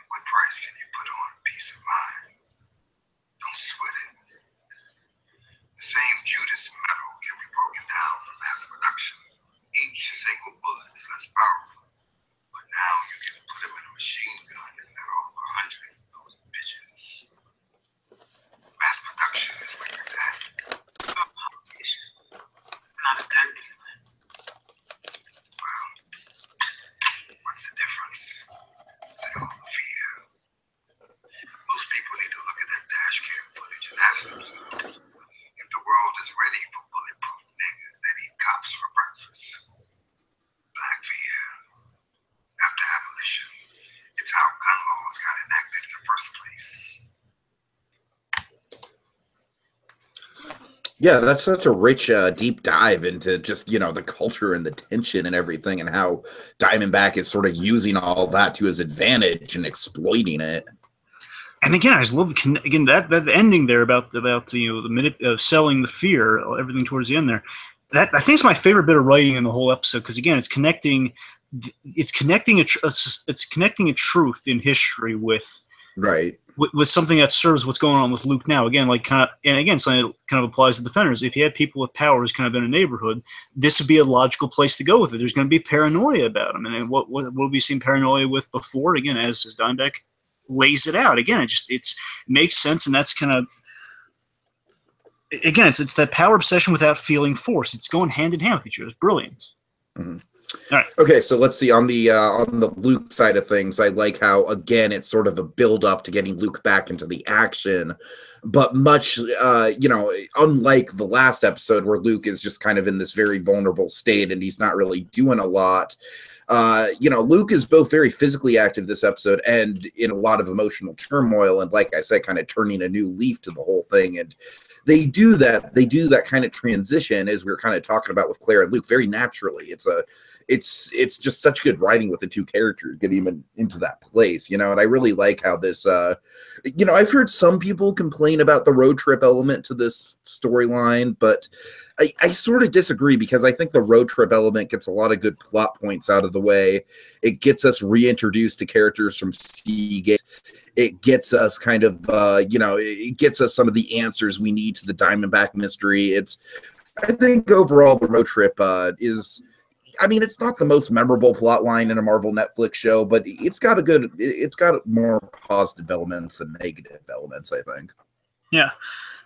Speaker 2: What price can you put on peace of mind? Don't sweat it. The same Judas metal can be broken down for mass production. Each single bullet is less powerful. But now you can put him in a machine gun and let off 100 of those bitches. Mass production is where it's at.
Speaker 4: I'm a politician. Not a gun dealer.
Speaker 2: Well, what's the difference? Still fear. Most people need to look at that dash cam footage and ask themselves if the world is ready for bulletproof niggas that eat cops for breakfast. Black fear. After abolition, it's how gun laws got enacted in the first place.
Speaker 1: Yeah, that's such a rich, deep dive into just, the culture and the tension and everything and how Diamondback is sort of using all that to his advantage and exploiting it.
Speaker 3: And again, I just love that ending there about the minute of selling the fear, everything towards the end there. That I think is my favorite bit of writing in the whole episode because again, it's connecting a truth in history with something that serves what's going on with Luke now. Again, something that kind of applies to Defenders. If you had people with powers kind of in a neighborhood, this would be a logical place to go with it. There's going to be paranoia about them, and what have we seen paranoia with before? Again, as Diamondback lays it out. Again, it makes sense, and that's kind of it's that power obsession without feeling force. It's going hand in hand with each other. It's brilliant. Mm-hmm. All right.
Speaker 1: Okay, so let's see on the Luke side of things. I like how again it's sort of a build up to getting Luke back into the action, but much unlike the last episode where Luke is just kind of in this very vulnerable state and he's not really doing a lot. Luke is both very physically active this episode and in a lot of emotional turmoil, and like I said, kind of turning a new leaf to the whole thing. And they do that kind of transition, as we were kind of talking about with Claire and Luke, very naturally. It's just such good writing with the two characters getting them into that place, and I really like how this, I've heard some people complain about the road trip element to this storyline, but I sort of disagree because I think the road trip element gets a lot of good plot points out of the way. It gets us reintroduced to characters from Seagate. It gets us kind of, it gets us some of the answers we need to the Diamondback mystery. I think overall the road trip is, it's not the most memorable plot line in a Marvel Netflix show, but it's got more positive elements than negative elements, I think. Yeah.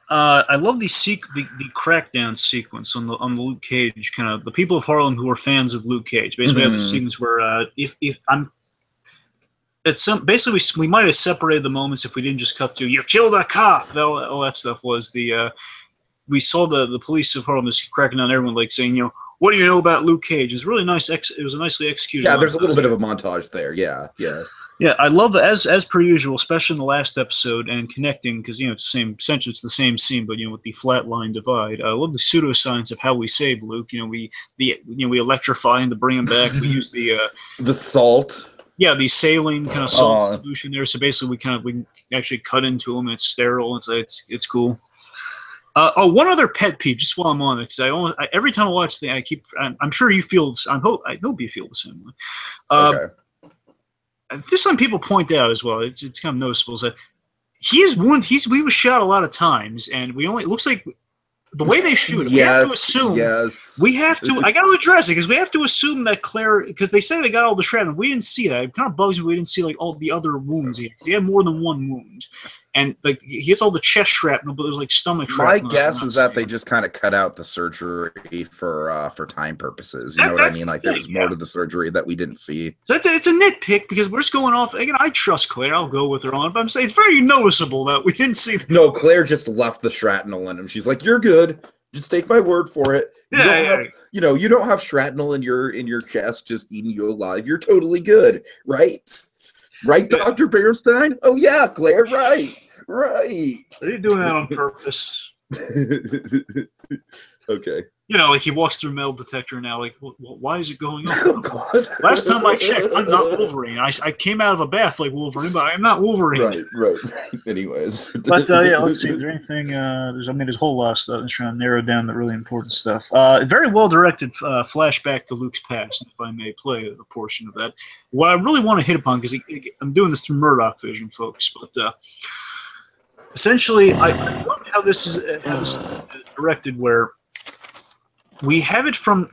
Speaker 3: I love the crackdown sequence on the Luke Cage, kind of the people of Harlem who are fans of Luke Cage. Basically, we have the scenes where we might have separated the moments if we didn't just cut to "you killed a cop." All that stuff was we saw the police of Harlem just cracking down everyone, like saying, what do you know about Luke Cage? It's really nice. It was a nicely executed.
Speaker 1: Yeah, there's a little bit of a montage there. Yeah.
Speaker 3: Yeah, I love that as per usual, especially in the last episode and connecting because it's the same. Essentially, it's the same scene, but with the flat line divide. I love the pseudoscience of how we save Luke. We electrify him to bring him back. We use the
Speaker 1: salt.
Speaker 3: Yeah, the saline kind of salt solution there. So basically, we actually cut into him. It's sterile. It's cool. One other pet peeve, just while I'm on it, because every time I watch the, I'm sure you feel. I hope you feel the same way.
Speaker 1: Okay.
Speaker 3: This some people point out as well. It's kind of noticeable is that he was shot a lot of times, and it looks like the way they shoot him. We have to assume.
Speaker 1: Yes.
Speaker 3: We have to. I got to address it because we have to assume that Claire, because they say they got all the shrapnel. We didn't see that. It kind of bugs me. We didn't see all the other wounds. He had more than one wound. and like he gets all the chest shrapnel, but there's like stomach shrapnel.
Speaker 1: My guess is that they just kind of cut out the surgery for time purposes. You know what I mean? Like there was more to the surgery that we didn't see.
Speaker 3: So it's a nitpick because we're just going off. Again, I trust Claire. I'll go with her on it, but I'm saying it's very noticeable that we didn't see.
Speaker 1: No, Claire just left the shrapnel in him. She's like, "You're good. Just take my word for it. You don't have shrapnel in your chest just eating you alive. You're totally good, right? Right, Dr. Berenstein? Oh yeah, Claire, right.
Speaker 3: Are you doing that on purpose?
Speaker 1: Okay.
Speaker 3: You know, like he walks through a metal detector now. Like, why is it going on?
Speaker 1: Oh God!
Speaker 3: Last time I checked, I'm not Wolverine. I came out of a bath like Wolverine, but I'm not Wolverine.
Speaker 1: Right. Anyways,
Speaker 3: but yeah, let's see. Is there anything? There's a whole lot of stuff. I'm just trying to narrow down the really important stuff. Very well directed flashback to Luke's past, if I may play a portion of that. What I really want to hit upon, because I'm doing this through Murdoch Vision, folks, but essentially, I love how this is directed, where we have it from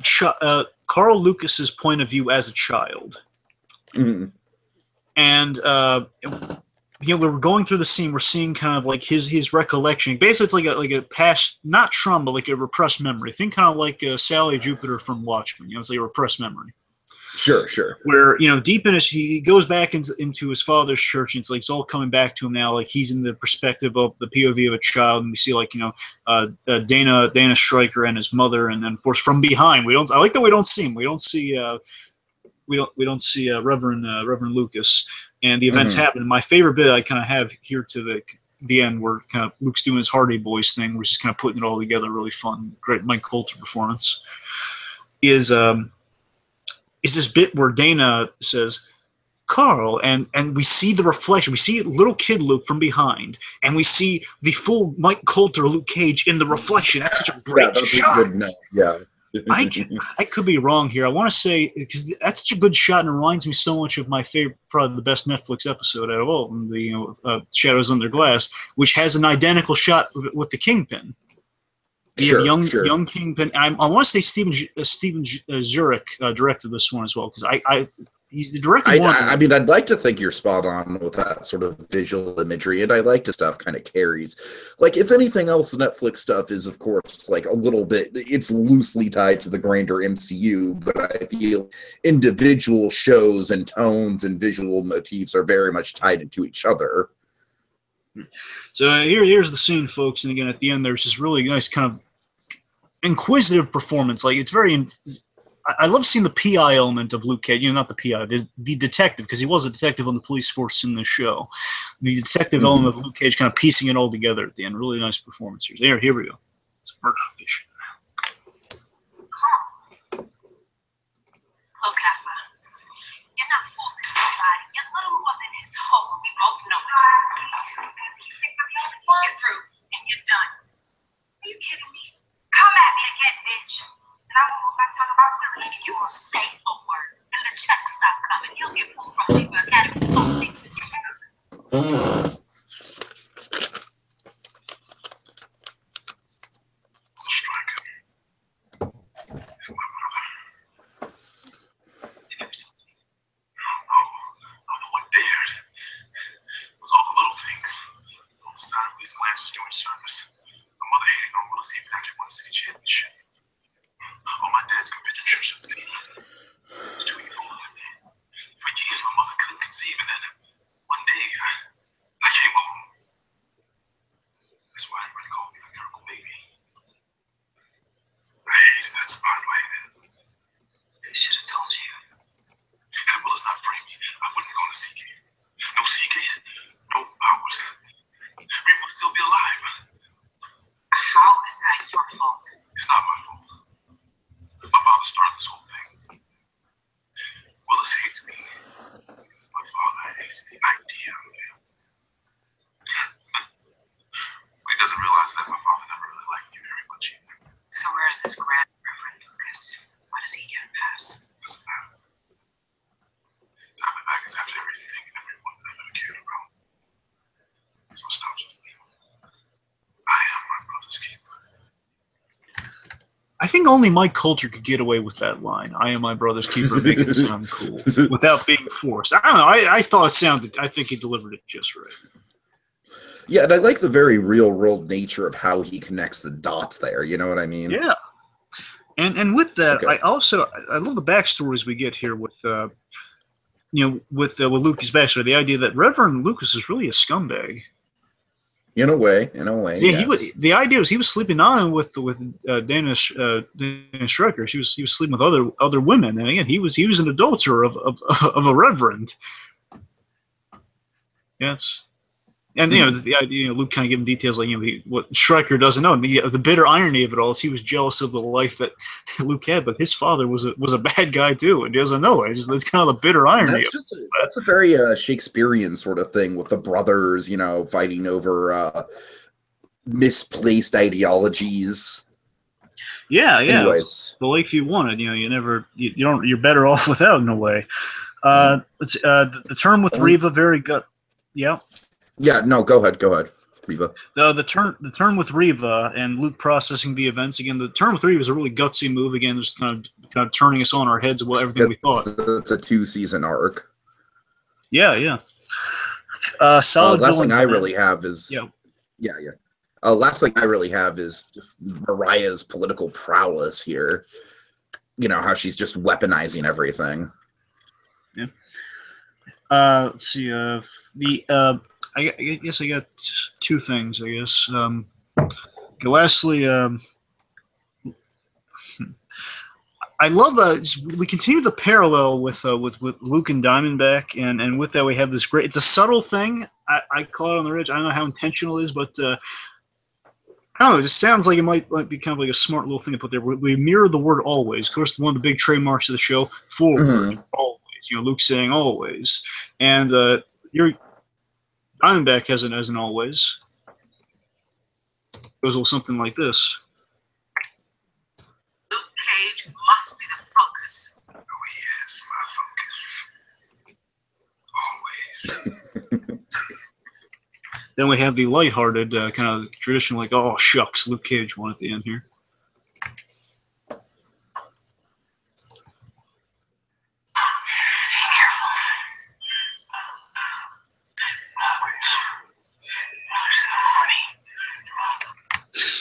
Speaker 3: Carl Lucas's point of view as a child, and we're going through the scene. We're seeing kind of like his recollection. Basically, it's like a past, not trauma, like a repressed memory. Think kind of like Sally Jupiter from Watchmen. It's like a repressed memory.
Speaker 1: Sure.
Speaker 3: Where deep in he goes back into his father's church, and it's all coming back to him now. Like he's in the perspective of the POV of a child, and we see Dana Stryker and his mother, and then of course from behind I like that we don't see him. We don't see Reverend Lucas, and the events happen. My favorite bit I kind of have here to the end, where kind of Luke's doing his Hardy Boys thing, where he's just kind of putting it all together, really fun, great Mike Coulter performance. Is this bit where Dana says, "Carl," and we see the reflection. We see little kid Luke from behind, and we see the full Mike Coulter Luke Cage in the reflection. That's such a great shot. I could be wrong here. I want to say, because that's such a good shot, and it reminds me so much of my favorite, probably the best Netflix episode out of all, the Shadows Under Glass, which has an identical shot with the Kingpin. Young Kingpin. I want to say Steven Zurich directed this one as well, because he's the director.
Speaker 1: I mean, I'd like to think you're spot on with that sort of visual imagery, and I like to stuff kind of carries. Like, if anything else, Netflix stuff is, of course, like a little bit. It's loosely tied to the grander MCU, but I feel individual shows and tones and visual motifs are very much tied into each other.
Speaker 3: So here's the scene, folks, and again at the end there's this really nice kind of inquisitive performance. Like, it's very. I love seeing the PI element of Luke Cage. Not the PI, the detective, because he was a detective on the police force in the show. The detective element of Luke Cage kind of piecing it all together at the end. Really nice performance here. Here we go. It's Murdoch Vision.
Speaker 4: Look, Alpha, you're not fooling nobody. You're little more than his hoe. We both know it. You think we're the only one? You're through, and you're done. Are you kidding me? Come at me again, bitch. And I won't go back talking about Willie. And you will say a word. And the checks stop coming. You'll get fooled from Legal Academy. So think that you're better.
Speaker 2: Stryker is my brother. No one dared. It was all the little things. On the side of these Lance was doing service. My mother hated on Willis even after he won the city championship. On my dad's competitorship team. It was too evil. For years, my mother couldn't conceive, and then one day, I came along. That's why everybody called me the miracle baby. I hated that spotlight. They should have told you. Had Willis not framed me, I wouldn't have gone to Seagate. No Seagate, no powers. We would still be alive.
Speaker 4: How is that your fault?
Speaker 2: It's not my fault. My father started this whole thing. Willis hates me because my father hates the idea of me. But he doesn't realize that my father never really liked me very much either.
Speaker 4: So where is this grand Reverend Lucas? Why does he get a pass?
Speaker 2: Doesn't matter. Diamondback is after everything and everyone that I've ever cared about. That's what stops with me. I am my brother's keeper.
Speaker 3: I think only Mike Coulter could get away with that line. "I am my brother's keeper," make it sound cool without being forced. I don't know. I thought it sounded. I think he delivered it just right.
Speaker 1: Yeah, and I like the very real world nature of how he connects the dots there. You know what I mean?
Speaker 3: Yeah. And with that,
Speaker 1: Okay.
Speaker 3: I love the backstories we get here with with Lucas backstory. The idea that Reverend Lucas is really a scumbag.
Speaker 1: In a way,
Speaker 3: Yeah,
Speaker 1: yes.
Speaker 3: The idea was he was sleeping not only with Dana Stryker. He was sleeping with other women, and again he was an adulterer of a reverend. Yeah, and the idea, Luke kind of giving details like what Stryker doesn't know. And the bitter irony of it all is he was jealous of the life that Luke had, but his father was a bad guy too, and he doesn't know it. That's kind of the bitter irony.
Speaker 1: That's a very Shakespearean sort of thing with the brothers, fighting over misplaced ideologies.
Speaker 3: Yeah.
Speaker 1: Anyways,
Speaker 3: The life you wanted, you're better off without, in a way. The term with Riva, very good. Yeah.
Speaker 1: Yeah, no, go ahead, Riva.
Speaker 3: The turn with Riva and Luke processing the events again. The turn with Riva is a really gutsy move again, just kind of turning us on our heads of everything we thought.
Speaker 1: It's a 2-season arc.
Speaker 3: Yeah. Solid.
Speaker 1: Last thing I really have is last thing I really have is just Mariah's political prowess here. How she's just weaponizing everything.
Speaker 3: Yeah. Let's see. I guess I got two things. I guess. Lastly, I love we continue the parallel with Luke and Diamondback, and with that we have this great. It's a subtle thing. I call it on the ridge. I don't know how intentional it is, but I don't know. It just sounds like it might be kind of like a smart little thing to put there. We mirror the word always. Of course, one of the big trademarks of the show. Forward, always. Luke saying always, and your Diamondback has an always. Goes a little something like this.
Speaker 4: Luke Cage must be the focus.
Speaker 2: Oh, he is my focus. Always.
Speaker 3: Then we have the lighthearted kind of traditional, like, oh shucks, Luke Cage one at the end here.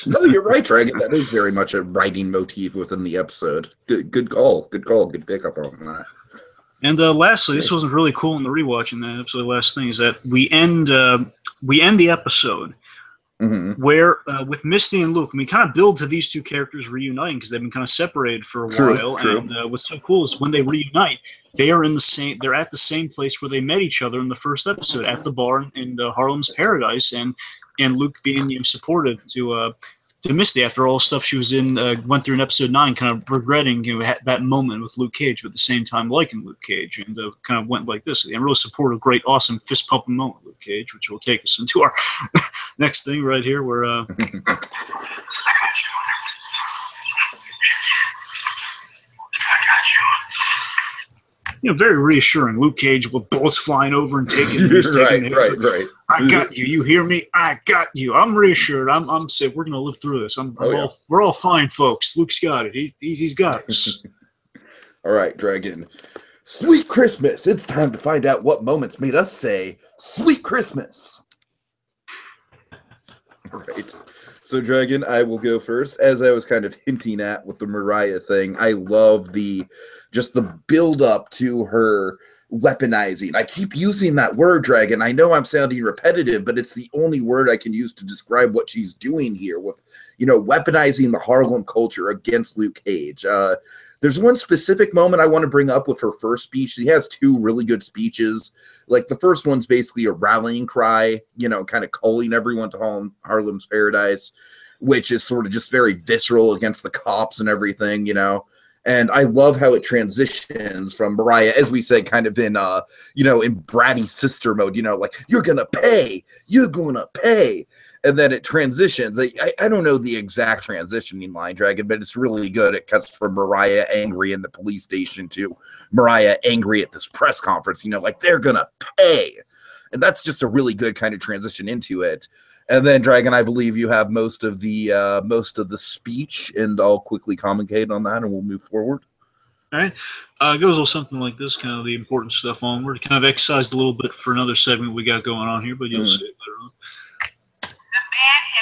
Speaker 1: No, you're right, Dragon. That is very much a writing motif within the episode. Good call. Good pickup on that.
Speaker 3: And lastly, this wasn't really cool in the rewatch in that episode. Last thing is that we end the episode where with Misty and Luke, and we kind of build to these two characters reuniting because they've been kind of separated for a while.
Speaker 1: True.
Speaker 3: And what's so cool is when they reunite, they're at the same place where they met each other in the first episode, at the bar in Harlem's Paradise, and Luke being supportive to Misty after all the stuff she was went through in episode 9, kind of regretting that moment with Luke Cage, but at the same time liking Luke Cage, and kind of went like this. And really support a great, awesome fist pumping moment with Luke Cage, which will take us into our next thing right here, where very reassuring. Luke Cage with bullets flying over and taking
Speaker 1: right.
Speaker 3: I got you. You hear me? I got you. I'm reassured. I'm safe. We're gonna live through this. We're all fine, folks. Luke's got it. He's got us.
Speaker 1: All right, Dragon. Sweet Christmas. It's time to find out what moments made us say "Sweet Christmas." All right. So, Dragon, I will go first. As I was kind of hinting at with the Mariah thing, I love the build up to her weaponizing. I keep using that word, Dragon. I know I'm sounding repetitive, but it's the only word I can use to describe what she's doing here with, weaponizing the Harlem culture against Luke Cage. There's one specific moment I want to bring up with her first speech. She has two really good speeches. Like, the first one's basically a rallying cry, kind of calling everyone to Harlem's Paradise, which is sort of just very visceral against the cops and everything, And I love how it transitions from Mariah, as we said, kind of in, in bratty sister mode, like, you're going to pay. And then it transitions. I don't know the exact transitioning line, Dragon, but it's really good. It cuts from Mariah angry in the police station to Mariah angry at this press conference, like, they're going to pay. And that's just a really good kind of transition into it. And then, Dragon, I believe you have most of the speech, and I'll quickly commentate on that, and we'll move forward.
Speaker 3: All right. It goes a little something like this, kind of the important stuff onward. Kind of exercised a little bit for another segment we got going on here, but you'll see it later on.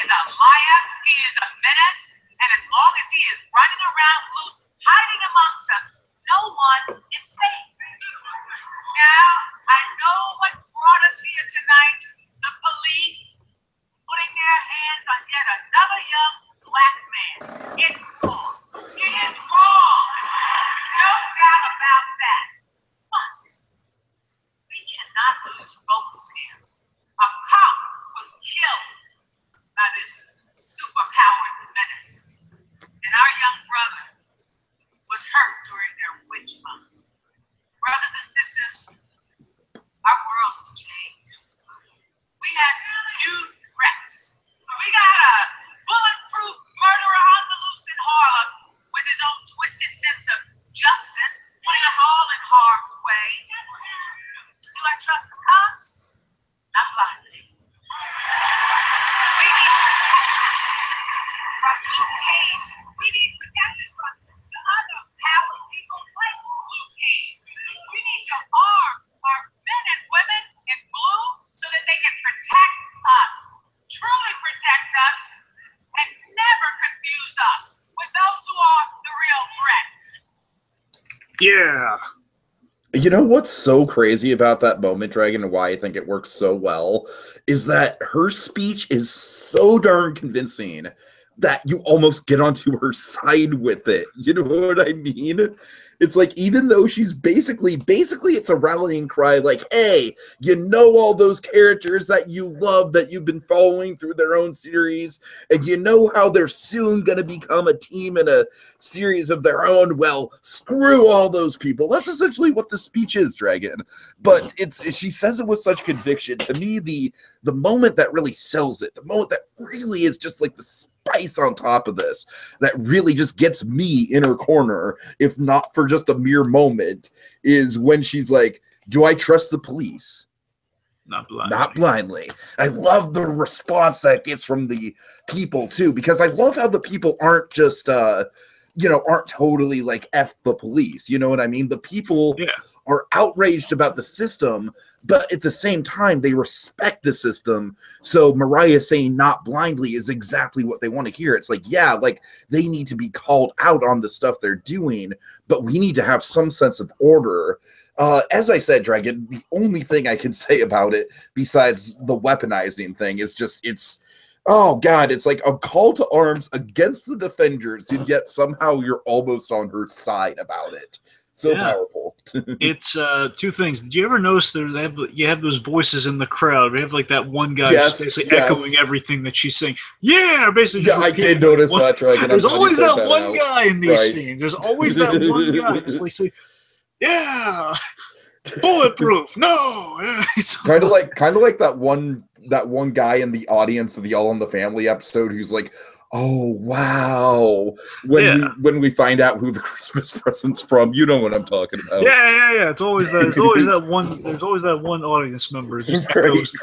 Speaker 4: is a liar, he is a menace, and as long as he is running around loose, hiding amongst us, no one is safe. Now, I know what brought us here tonight, the police putting their hands on yet another young black man. It's wrong. It is wrong. No doubt about that. But we cannot lose focus here. A cop was killed by this superpowered menace. And our young brother was hurt during their witch hunt. Brothers and sisters, our world has changed. We have new threats. We got a bulletproof murderer on the loose in Harlem with his own twisted sense of justice, putting us all in harm's way. Do I trust the cops? Not blindly. We need protection from Luke Cage. We need protection from the other powerful people like Luke Cage. We need to arm our men and women in blue so that they can protect us, truly protect us, and never confuse us with those who are the real threat.
Speaker 3: Yeah.
Speaker 1: You know what's so crazy about that moment, Dragon, and why I think it works so well, is that her speech is so darn convincing that you almost get onto her side with it. You know what I mean? It's like, even though she's basically it's a rallying cry, like, hey, you know all those characters that you love, that you've been following through their own series, and you know how they're soon going to become a team in a series of their own. Well, screw all those people. That's essentially what the speech is, Dragon. But she says it with such conviction. To me, the moment that really sells it, the moment that really is just like the spice on top of this, that really just gets me in her corner, if not for just a mere moment, is when she's like, do I trust the police?
Speaker 3: Not blindly.
Speaker 1: Not blindly. I love the response that gets from the people too, because I love how the people aren't just aren't totally like F the police. You know what I mean? The people are outraged about the system, but at the same time, they respect the system. So Mariah saying not blindly is exactly what they want to hear. It's like, yeah, like they need to be called out on the stuff they're doing, but we need to have some sense of order. As I said, Dragon, the only thing I can say about it, besides the weaponizing thing, is just oh God, it's like a call to arms against the defenders, and yet somehow you're almost on her side about it. So powerful.
Speaker 3: It's two things. Do you ever notice you have those voices in the crowd? We have like that one guy just basically echoing everything that she's saying. Yeah, basically.
Speaker 1: Yeah, I did notice that, Dragon.
Speaker 3: There's always that one guy in these scenes. There's always that one guy just like saying, yeah, bulletproof. No,
Speaker 1: kind of like that one guy in the audience of the All in the Family episode who's like, oh wow, when we find out who the Christmas present's from. You know what I'm talking about.
Speaker 3: Yeah. It's always that. There's always that one audience member who just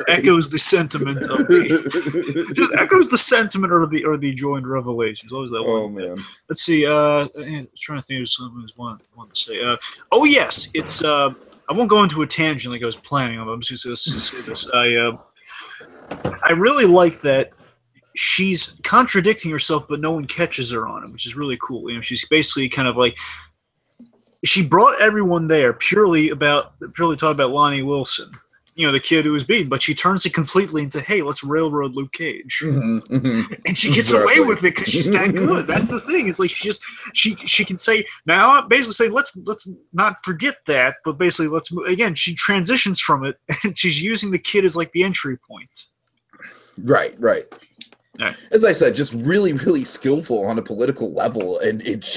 Speaker 3: echoes the sentiment of the just echoes the sentiment or the joined revelations. Always that one.
Speaker 1: Oh man.
Speaker 3: Let's see. I'm trying to think of something I want to say. Oh yes, it's. I won't go into a tangent like I was planning on. I'm just going to say this. I really like that she's contradicting herself, but no one catches her on it, which is really cool. You know, she's basically kind of like, she brought everyone there purely talking about Lonnie Wilson, you know, the kid who was beaten, but she turns it completely into, hey, let's railroad Luke Cage. And she gets away with it because she's that good. That's the thing. It's like she can say, now basically say, let's not forget that, but basically let's move. Again, she transitions from it, and she's using the kid as like the entry point.
Speaker 1: Right. As I said, just really, really skillful on a political level, and it's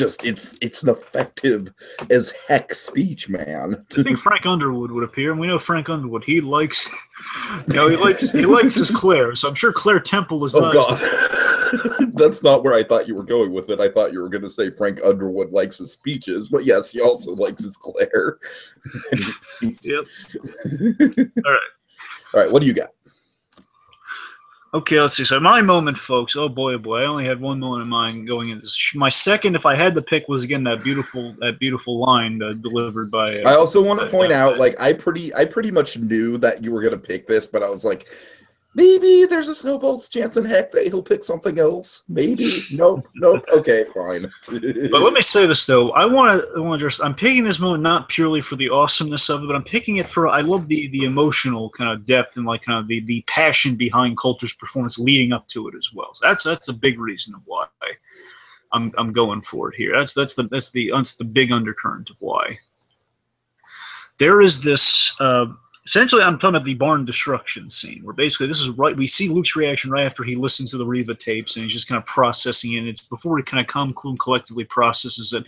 Speaker 1: an effective as heck speech, man.
Speaker 3: I think Frank Underwood would appear, and we know Frank Underwood. He likes his Claire, so I'm sure Claire Temple is not.
Speaker 1: Oh God, that's not where I thought you were going with it. I thought you were going to say Frank Underwood likes his speeches, but yes, he also likes his Claire.
Speaker 3: Yep.
Speaker 1: All right. What do you got?
Speaker 3: Okay, let's see. So my moment, folks. Oh boy, I only had one moment in mind going into this. My second, if I had to pick, was again that beautiful line delivered by.
Speaker 1: I also want to point out, like I pretty much knew that you were gonna pick this, but I was like, Maybe there's a snowball's chance in heck that he'll pick something else. Maybe. Nope. Okay, fine.
Speaker 3: But let me say this though, I want to address. I'm picking this moment not purely for the awesomeness of it, but I'm picking it for I love the emotional kind of depth and like kind of the passion behind Coulter's performance leading up to it as well. So that's a big reason of why I'm going for it here. That's the big undercurrent of why. There is this. Essentially, I'm talking about the barn destruction scene, where basically this is right. We see Luke's reaction right after he listens to the Riva tapes, and he's just kind of processing it. And it's before he kind of calm, cool, and collectively processes it.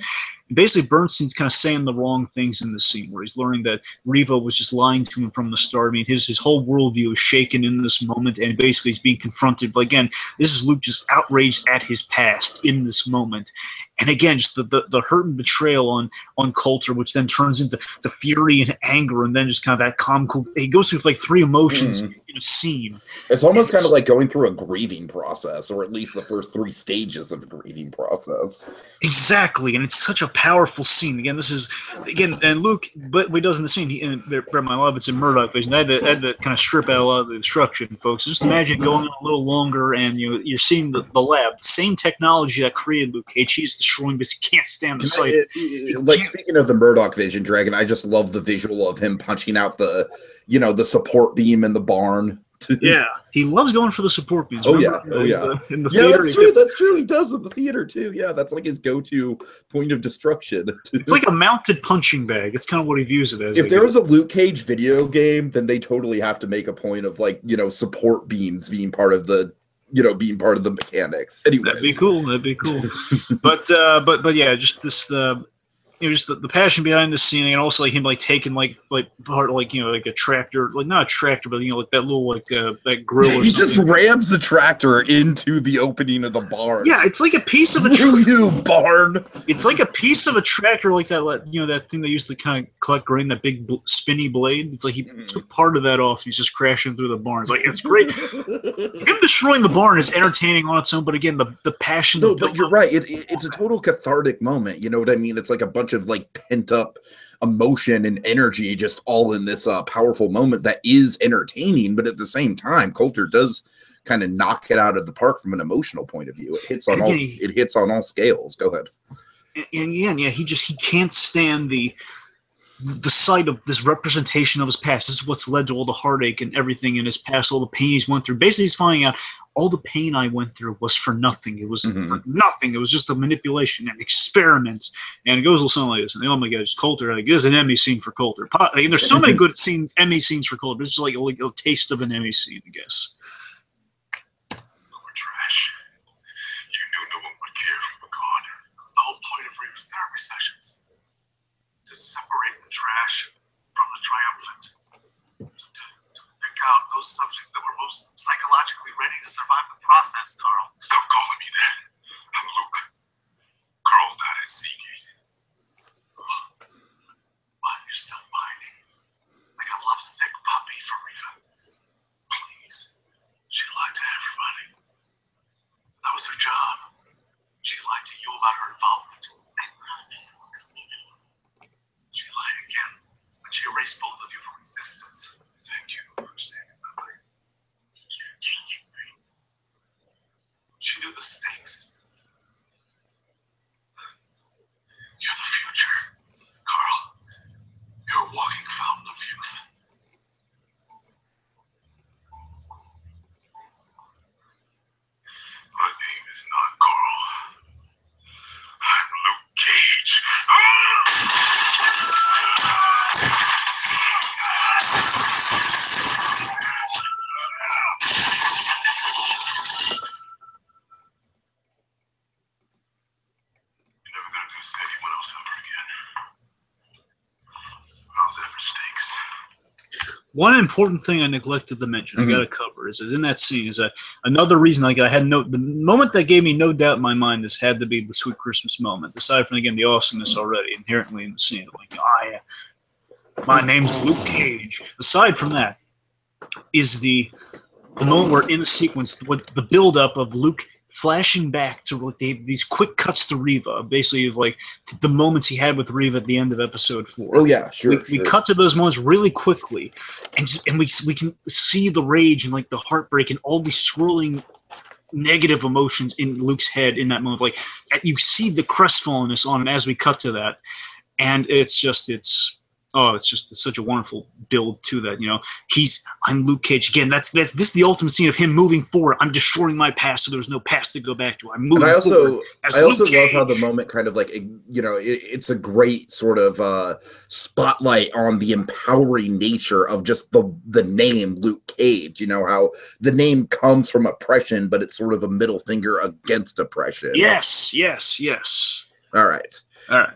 Speaker 3: And basically, Bernstein's kind of saying the wrong things in the scene, where he's learning that Riva was just lying to him from the start. I mean, his whole worldview is shaken in this moment, and basically he's being confronted. But again, this is Luke just outraged at his past in this moment. And again, just the hurt and betrayal on Coulter, which then turns into the fury and anger, and then just kind of that calm, cool. He goes through like three emotions in a scene.
Speaker 1: It's almost kind of like going through a grieving process, or at least the first 3 stages of the grieving process.
Speaker 3: Exactly, and it's such a powerful scene. Again, and Luke, but what he does in the scene, my love, it's in Murdoch vision. I had to kind of strip out a lot of the destruction, folks. Just imagine going on a little longer, and you're seeing the lab, the same technology that created Luke Cage. He's destroying, but he can't stand the sight.
Speaker 1: Speaking of the Murdoch vision, Dragon, I just love the visual of him punching out the support beam in the barn.
Speaker 3: Yeah, he loves going for the support beams.
Speaker 1: In the theater, that's true. That's true. He does in the theater too. Yeah, that's like his go-to point of destruction.
Speaker 3: It's like a mounted punching bag. It's kind of what he views it as.
Speaker 1: If there was a Luke Cage video game, then they totally have to make a point of support beams being part of the mechanics. Anyways.
Speaker 3: That'd be cool. but yeah, just this just the passion behind the scene, and also like him taking like part like a tractor, like not a tractor, but like that little that grill. Or
Speaker 1: he just rams the tractor into the opening of the barn.
Speaker 3: Yeah, it's like a piece of
Speaker 1: you barn.
Speaker 3: It's like a piece of a tractor, like that that thing they used to kind of collect grain, that big spinny blade. It's like he took part of that off. He's just crashing through the barn. It's like it's great. Him destroying the barn is entertaining on its own, but again, the passion.
Speaker 1: No, but you're right. It's a total cathartic moment. You know what I mean? It's like a bunch of like pent up emotion and energy just all in this powerful moment that is entertaining, but at the same time Coulter does kind of knock it out of the park from an emotional point of view. It hits on all scales. Go ahead.
Speaker 3: And he can't stand the sight of this representation of his past. This is what's led to all the heartache and everything in his past, all the pain he's went through. Basically, he's finding out all the pain I went through was for nothing. It was for nothing. It was just a manipulation and experiment. And it goes a little something like this. And oh my God, it's Coulter. Like, there's an Emmy scene for Coulter. And there's so many good Emmy scenes for Coulter. It's just like a taste of an Emmy scene, I guess.
Speaker 2: We're trash. You knew no one would care if we were gone. That was the whole point of Reva's therapy sessions. To separate the trash from the triumphant. To pick out those subjects that were most psychologically ready to survive the process, Carl. Stop calling me that. I'm Luke. Carl died at Seagate. But you're still mining. Like a lovesick puppy for Riva. Please. She lied to everybody. That was her job. She lied to you about her involvement. She lied again when she erased both of you from existence. Thank you for saving my life. You can't take it, right? She knew the stakes. You're the future, Carl. You're a walking fountain of youth. My name is not Carl. I'm Luke Cage. You're never gonna do this to anyone else ever again. How's that for stakes?
Speaker 3: One important thing I neglected to mention, I got to cover, is in that scene, is that another reason I had the moment that gave me no doubt in my mind, this had to be the Sweet Christmas moment, aside from, again, the awesomeness already inherently in the scene. Like, my name's Luke Cage. Aside from that, is the moment where in the sequence, what the build-up of Luke flashing back to like these quick cuts to Reva, basically of like the moments he had with Reva at the end of episode 4.
Speaker 1: Oh yeah, sure.
Speaker 3: We cut to those moments really quickly, and we can see the rage and like the heartbreak and all these swirling negative emotions in Luke's head in that moment. Like you see the crestfallenness on it as we cut to that, and it's such a wonderful build to that. You know, I'm Luke Cage again. This is the ultimate scene of him moving forward. I'm destroying my past, so there's no past to go back to. I'm moving forward.
Speaker 1: I also love how the moment kind of like, you know, it's a great sort of spotlight on the empowering nature of just the name Luke Cage. You know, how the name comes from oppression, but it's sort of a middle finger against oppression.
Speaker 3: Yes.
Speaker 1: All right.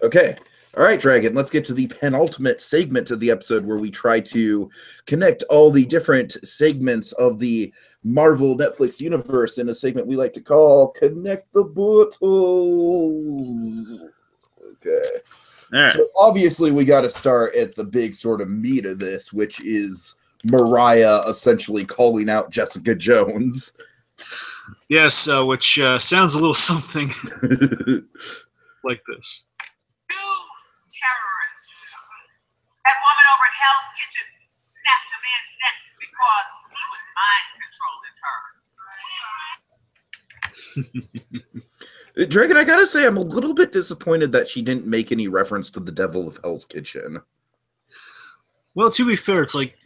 Speaker 1: Okay. All right, Dragon, let's get to the penultimate segment of the episode where we try to connect all the different segments of the Marvel Netflix universe in a segment we like to call Connect the Bullet Holes. Okay. All right. So obviously we got to start at the big sort of meat of this, which is Mariah essentially calling out Jessica Jones.
Speaker 3: Yes, which sounds a little something like this.
Speaker 4: Terrorists. That woman over at Hell's Kitchen snapped a man's neck because he was mind controlling her.
Speaker 1: Dragon, I gotta say, I'm a little bit disappointed that she didn't make any reference to the Devil of Hell's Kitchen.
Speaker 3: Well, to be fair, it's like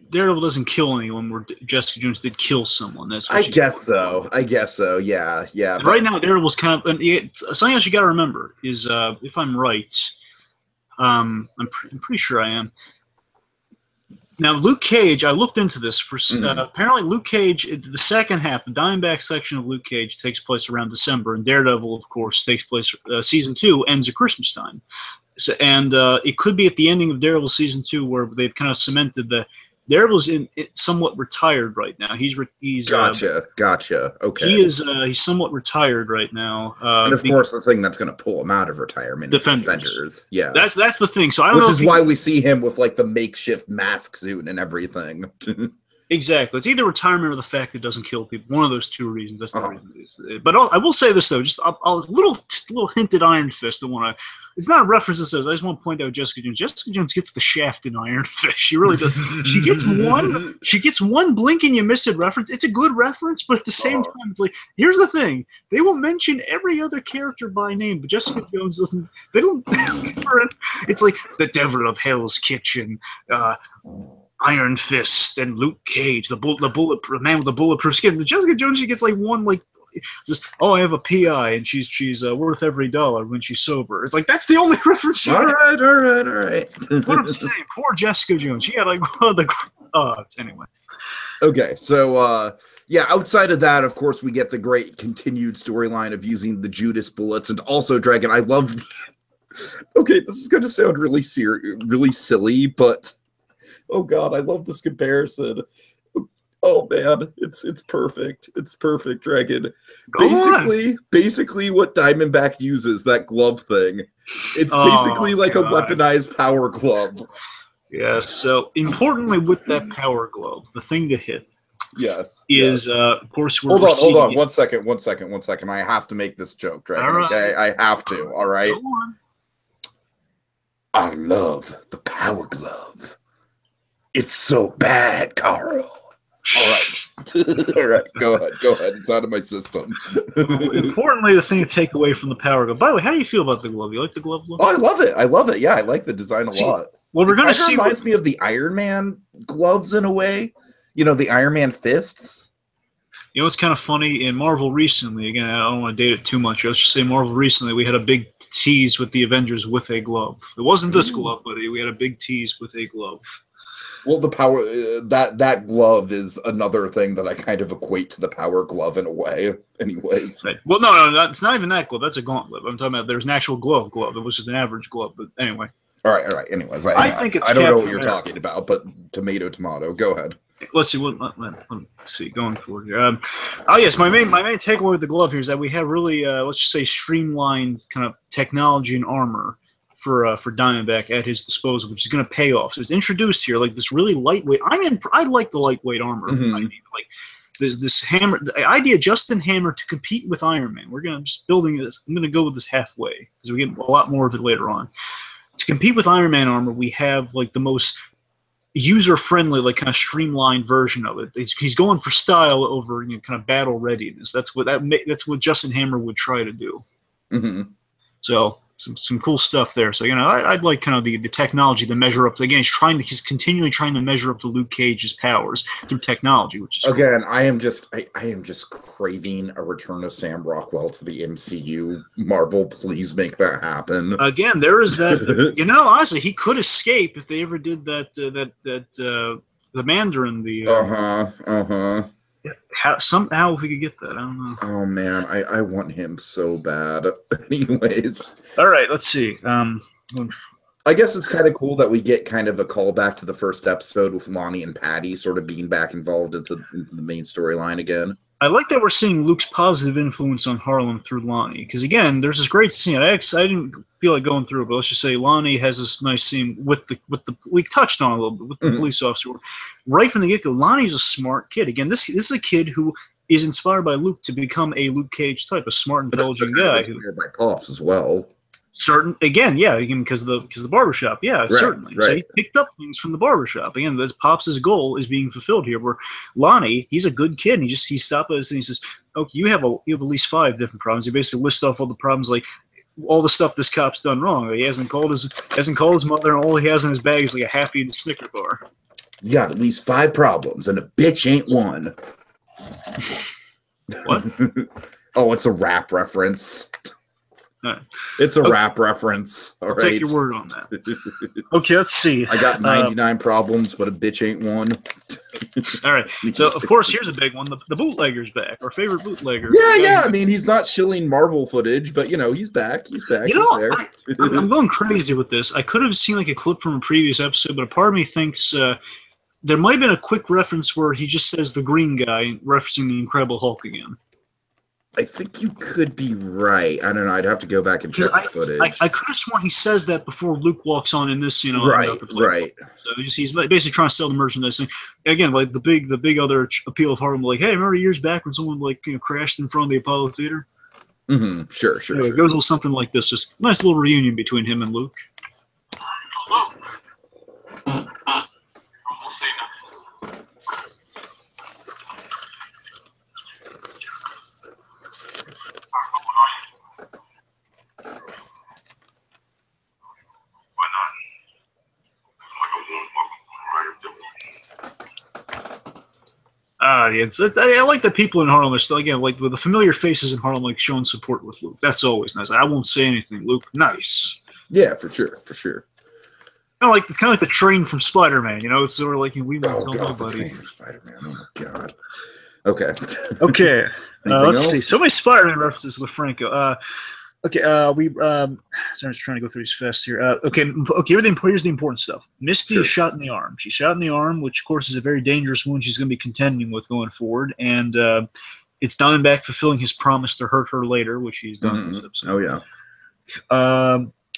Speaker 3: Daredevil doesn't kill anyone, where Jessica Jones did kill someone. That's
Speaker 1: I guess so. Yeah.
Speaker 3: Right now, Daredevil's kind of something else you got to remember is, if I'm right, I'm pretty sure I am. Now, Luke Cage, I looked into this. Apparently, Luke Cage, the second half, the Diamondback section of Luke Cage takes place around December, and Daredevil, of course, takes place, season 2 ends at Christmas time. So, and it could be at the ending of Daredevil season 2 where they've kind of cemented the Daredevil's somewhat retired right now. He's
Speaker 1: gotcha. Okay.
Speaker 3: He's somewhat retired right now.
Speaker 1: And of course, the thing that's going to pull him out of retirement is Defenders. Yeah,
Speaker 3: that's the thing. So I don't know.
Speaker 1: Which is why we see him with like the makeshift mask suit and everything.
Speaker 3: Exactly. It's either retirement or the fact that it doesn't kill people. One of those two reasons. That's the reason. But I will say this though, just a little hinted Iron Fist. It's not a reference to this. I just want to point out Jessica Jones. Jessica Jones gets the shaft in Iron Fist. She really does. She gets one blink and you miss it reference. It's a good reference, but at the same time, it's like, here's the thing: they will mention every other character by name, but Jessica Jones doesn't. They don't. It's like the Devil of Hell's Kitchen. Iron Fist and Luke Cage, the man with the bulletproof skin. The Jessica Jones, she gets like one just I have a PI and she's worth every dollar when she's sober. It's like that's the only reference.
Speaker 1: All right.
Speaker 3: What I'm saying, poor Jessica Jones. She had like one of the anyway.
Speaker 1: Okay, so outside of that, of course, we get the great continued storyline of using the Judas bullets, and also Dragon. I love. Okay, this is going to sound really silly, but. Oh God, I love this comparison. Oh man, it's perfect. It's perfect, Dragon. Basically what Diamondback uses, that glove thing. It's basically like a weaponized power glove.
Speaker 3: Yes, so importantly with that power glove, the thing to hit is of course we're
Speaker 1: Hold on, one second. I have to make this joke, Dragon, okay? I have to, all right?
Speaker 3: Go on.
Speaker 1: I love the power glove. It's so bad, Carl. All right. All right. Go ahead. It's out of my system.
Speaker 3: Importantly, the thing to take away from the power glove. By the way, how do you feel about the glove? You like the glove look?
Speaker 1: Oh, I love it. Yeah, I like the design a lot.
Speaker 3: Well, we're going to see.
Speaker 1: It reminds me of the Iron Man gloves in a way. You know, the Iron Man fists.
Speaker 3: You know, it's kind of funny. In Marvel recently, again, I don't want to date it too much. Let's just say Marvel recently, we had a big tease with the Avengers with a glove. It wasn't this glove, but we had a big tease with a glove.
Speaker 1: Well, the power that glove is another thing that I kind of equate to the power glove in a way. Anyways,
Speaker 3: right. Well, no, it's not even that glove. That's a gauntlet. I'm talking about there's an actual glove. It was just an average glove. But anyway.
Speaker 1: All right. Anyways,
Speaker 3: I think it's.
Speaker 1: I don't know what you're talking about, but tomato. Go ahead.
Speaker 3: Let's see. Let me see. Going forward here. Yes, my main takeaway with the glove here is that we have really let's just say streamlined kind of technology and armor for Diamondback at his disposal, which is going to pay off. So it's introduced here like this really lightweight. I like the lightweight armor.
Speaker 1: Mm-hmm.
Speaker 3: I mean, like this hammer, the idea Justin Hammer to compete with Iron Man. We're gonna just building this. I'm gonna go with this halfway because we get a lot more of it later on. To compete with Iron Man armor, we have like the most user-friendly, like kind of streamlined version of it. He's going for style over kind of battle readiness. That's what Justin Hammer would try to do.
Speaker 1: Mm-hmm.
Speaker 3: So some cool stuff there. So I'd like kind of the technology to measure up. Again, he's continually trying to measure up to Luke Cage's powers through technology, which is
Speaker 1: again cool. I am just craving a return of Sam Rockwell to the MCU. Marvel, please make that happen.
Speaker 3: Again, there is that. Honestly, he could escape if they ever did that. The Mandarin. Somehow if we could get that, I don't know.
Speaker 1: Oh man, I want him so bad. Anyways,
Speaker 3: all right, let's see.
Speaker 1: I guess it's kind of cool that we get kind of a callback to the first episode with Lonnie and Patty sort of being back involved into the main storyline again.
Speaker 3: I like that we're seeing Luke's positive influence on Harlem through Lonnie, because again, there's this great scene. I didn't feel like going through it, but let's just say Lonnie has this nice scene with the we touched on a little bit with the police officer. Right from the get-go, Lonnie's a smart kid. Again, this is a kid who is inspired by Luke to become a Luke Cage type, a smart, intelligent guy.
Speaker 1: Inspired by Pops as well.
Speaker 3: Because of the barbershop, certainly.
Speaker 1: Right.
Speaker 3: So he picked up things from the barbershop. Again, that's Pops' goal is being fulfilled here. Where Lonnie, he's a good kid, and he stopped us and he says, "Okay, you have at least 5 different problems." He basically lists off all the problems, like all the stuff this cop's done wrong. He hasn't called his mother, and all he has in his bag is like a half-eaten Snicker bar.
Speaker 1: You got at least 5 problems, and a bitch ain't one.
Speaker 3: What?
Speaker 1: Oh, it's a rap reference.
Speaker 3: Right.
Speaker 1: It's a rap reference. All
Speaker 3: I'll
Speaker 1: right.
Speaker 3: take your word on that. Okay, let's see.
Speaker 1: I got 99 problems, but a bitch ain't one.
Speaker 3: All right. So, of course, here's a big one. The bootlegger's back. Our favorite bootlegger.
Speaker 1: Yeah. I mean, he's not shilling Marvel footage, but, he's back. He's back. He's there.
Speaker 3: I'm going crazy with this. I could have seen like a clip from a previous episode, but a part of me thinks there might have been a quick reference where he just says the green guy, referencing the Incredible Hulk again.
Speaker 1: I think you could be right. I don't know. I'd have to go back and check the footage.
Speaker 3: I could have sworn he says that before Luke walks on in this,
Speaker 1: Right.
Speaker 3: So he's basically trying to sell the merchandise. And again, like the big other appeal of Harlem, like, hey, remember years back when someone crashed in front of the Apollo Theater?
Speaker 1: Mm-hmm. Sure.
Speaker 3: It goes a little something like this. Just a nice little reunion between him and Luke. I like that people in Harlem are still, again, like with the familiar faces in Harlem, like showing support with Luke. That's always nice. I won't say anything, Luke. Nice.
Speaker 1: Yeah, for sure.
Speaker 3: It's kind of like the train from Spider-Man. It's sort of like we won't tell nobody.
Speaker 1: The train from Spider-Man. Oh my god. Okay.
Speaker 3: Okay. Let's
Speaker 1: else?
Speaker 3: see. So many Spider-Man references with Franco. Okay, I'm just trying to go through these fast here. Here's the important stuff. Misty is shot in the arm. She's shot in the arm, which, of course, is a very dangerous wound she's going to be contending with going forward. And it's Diamondback fulfilling his promise to hurt her later, which he's done in this episode.
Speaker 1: Oh, yeah.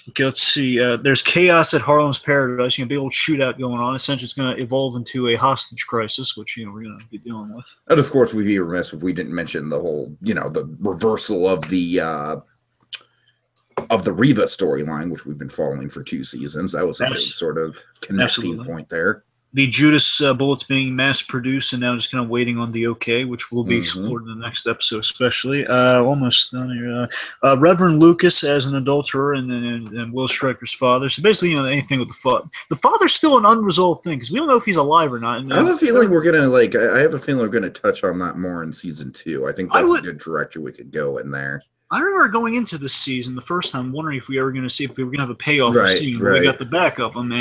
Speaker 3: Okay, let's see. There's chaos at Harlem's Paradise. Big old shootout going on. Essentially, it's going to evolve into a hostage crisis, which we're going to be dealing with.
Speaker 1: And, of course, we'd be remiss if we didn't mention the whole, the reversal of the Reva storyline, which we've been following for 2 seasons. That was a big sort of connecting point there.
Speaker 3: The Judas bullets being mass-produced and now just kind of waiting on the okay, which will be explored in the next episode especially. Almost done here. Reverend Lucas as an adulterer and Will Stryker's father. So basically, anything with the father. The father's still an unresolved thing because we don't know if he's alive or not. And,
Speaker 1: I have a feeling we're going to touch on that more in season 2. I think that's a good direction we could go in there.
Speaker 3: I remember going into this season the first time wondering if we were going to have a payoff for seeing we got the back of him,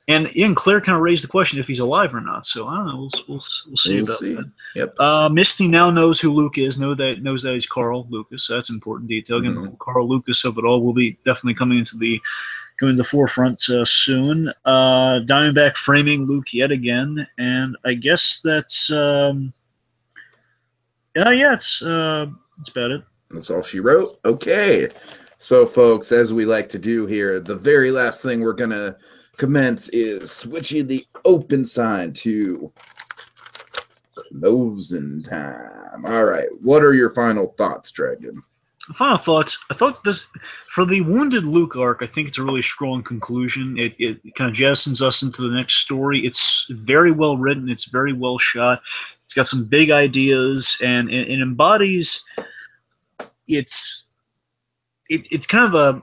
Speaker 3: and Claire kind of raised the question if he's alive or not. So I don't know. We'll see about that.
Speaker 1: Yep.
Speaker 3: Misty now knows who Luke is. Knows that he's Carl Lucas. So that's an important detail. Again, Carl Lucas of it all will be definitely coming into the forefront soon. Diamondback framing Luke yet again, and I guess that's it's about it.
Speaker 1: That's all she wrote. Okay. So, folks, as we like to do here, the very last thing we're going to commence is switching the open sign to Mosin time. All right. What are your final thoughts, Dragon?
Speaker 3: Final thoughts. I thought this, for the Wounded Luke arc, I think it's a really strong conclusion. It kind of jettisons us into the next story. It's very well written. It's very well shot. It's got some big ideas, and it embodies. It's kind of a.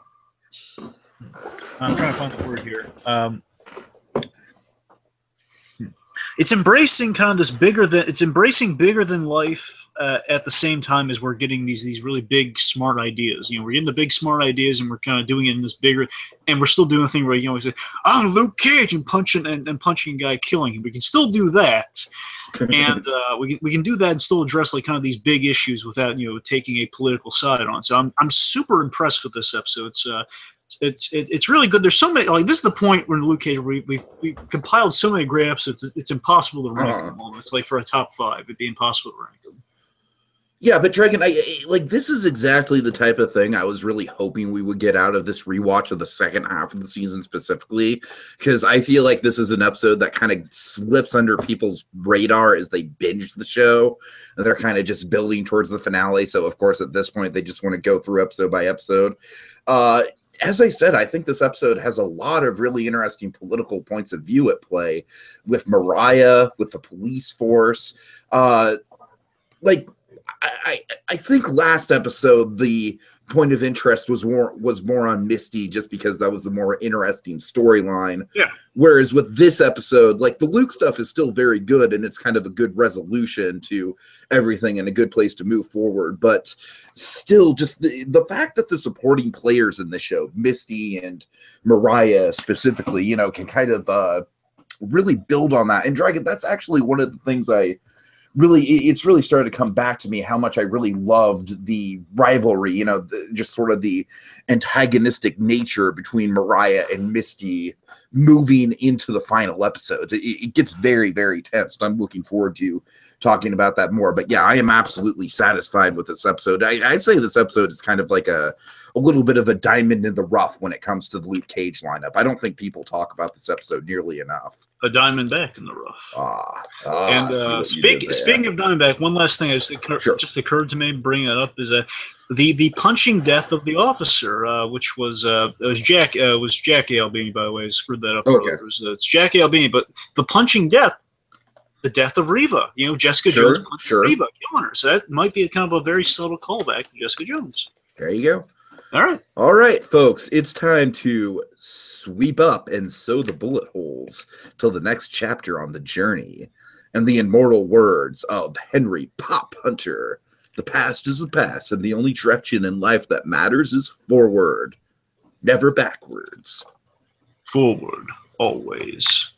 Speaker 3: I'm trying to find the word here. It's embracing kind of this bigger than. It's embracing bigger than life. At the same time as we're getting these really big smart ideas. You know, we're getting the big smart ideas and we're kind of doing it in this bigger, and we're still doing a thing where, you know, we say, I'm Luke Cage, and punching a guy, killing him. We can still do that. And we can do that and still address like kind of these big issues without, you know, taking a political side on. So I'm super impressed with this episode. It's really good. There's so many, like, this is the point where Luke Cage we compiled so many great episodes. It's impossible to rank them almost. Like for a top 5, it'd be impossible to rank them.
Speaker 1: Yeah, but Dragon, like, this is exactly the type of thing I was really hoping we would get out of this rewatch of the second half of the season specifically, because I feel like this is an episode that kind of slips under people's radar as they binge the show, and they're kind of just building towards the finale. So, of course, at this point, they just want to go through episode by episode. As I said, I think this episode has a lot of really interesting political points of view at play with Mariah, with the police force. I think last episode the point of interest was more on Misty, just because that was the more interesting storyline.
Speaker 3: Yeah.
Speaker 1: Whereas with this episode, like, the Luke stuff is still very good, and it's kind of a good resolution to everything and a good place to move forward. But still, just the fact that the supporting players in the show, Misty and Mariah specifically, you know, can kind of really build on that. And Dragon, that's actually one of the things it's really started to come back to me how much I really loved the rivalry, you know, just sort of the antagonistic nature between Mariah and Misty moving into the final episodes. It gets very, very tense. I'm looking forward to talking about that more. But yeah, I am absolutely satisfied with this episode. I'd say this episode is kind of like a little bit of a diamond in the rough when it comes to the Luke Cage lineup. I don't think people talk about this episode nearly enough.
Speaker 3: A diamond back in the rough.
Speaker 1: And
Speaker 3: speaking of Diamondback, one last thing just occurred to me, bringing that up, is that the punching death of the officer, which was Jack Albini, by the way. I screwed that up earlier. It's Jack Albini, but the punching death, the death of Reva. You know, Jessica Jones punching Reva, killing her. So that might be kind of a very subtle callback to Jessica Jones.
Speaker 1: There you go.
Speaker 3: All
Speaker 1: right, folks. It's time to sweep up and sew the bullet holes till the next chapter on the journey. And the immortal words of Henry Pop Hunter: the past is the past, and the only direction in life that matters is forward, never backwards.
Speaker 3: Forward, always.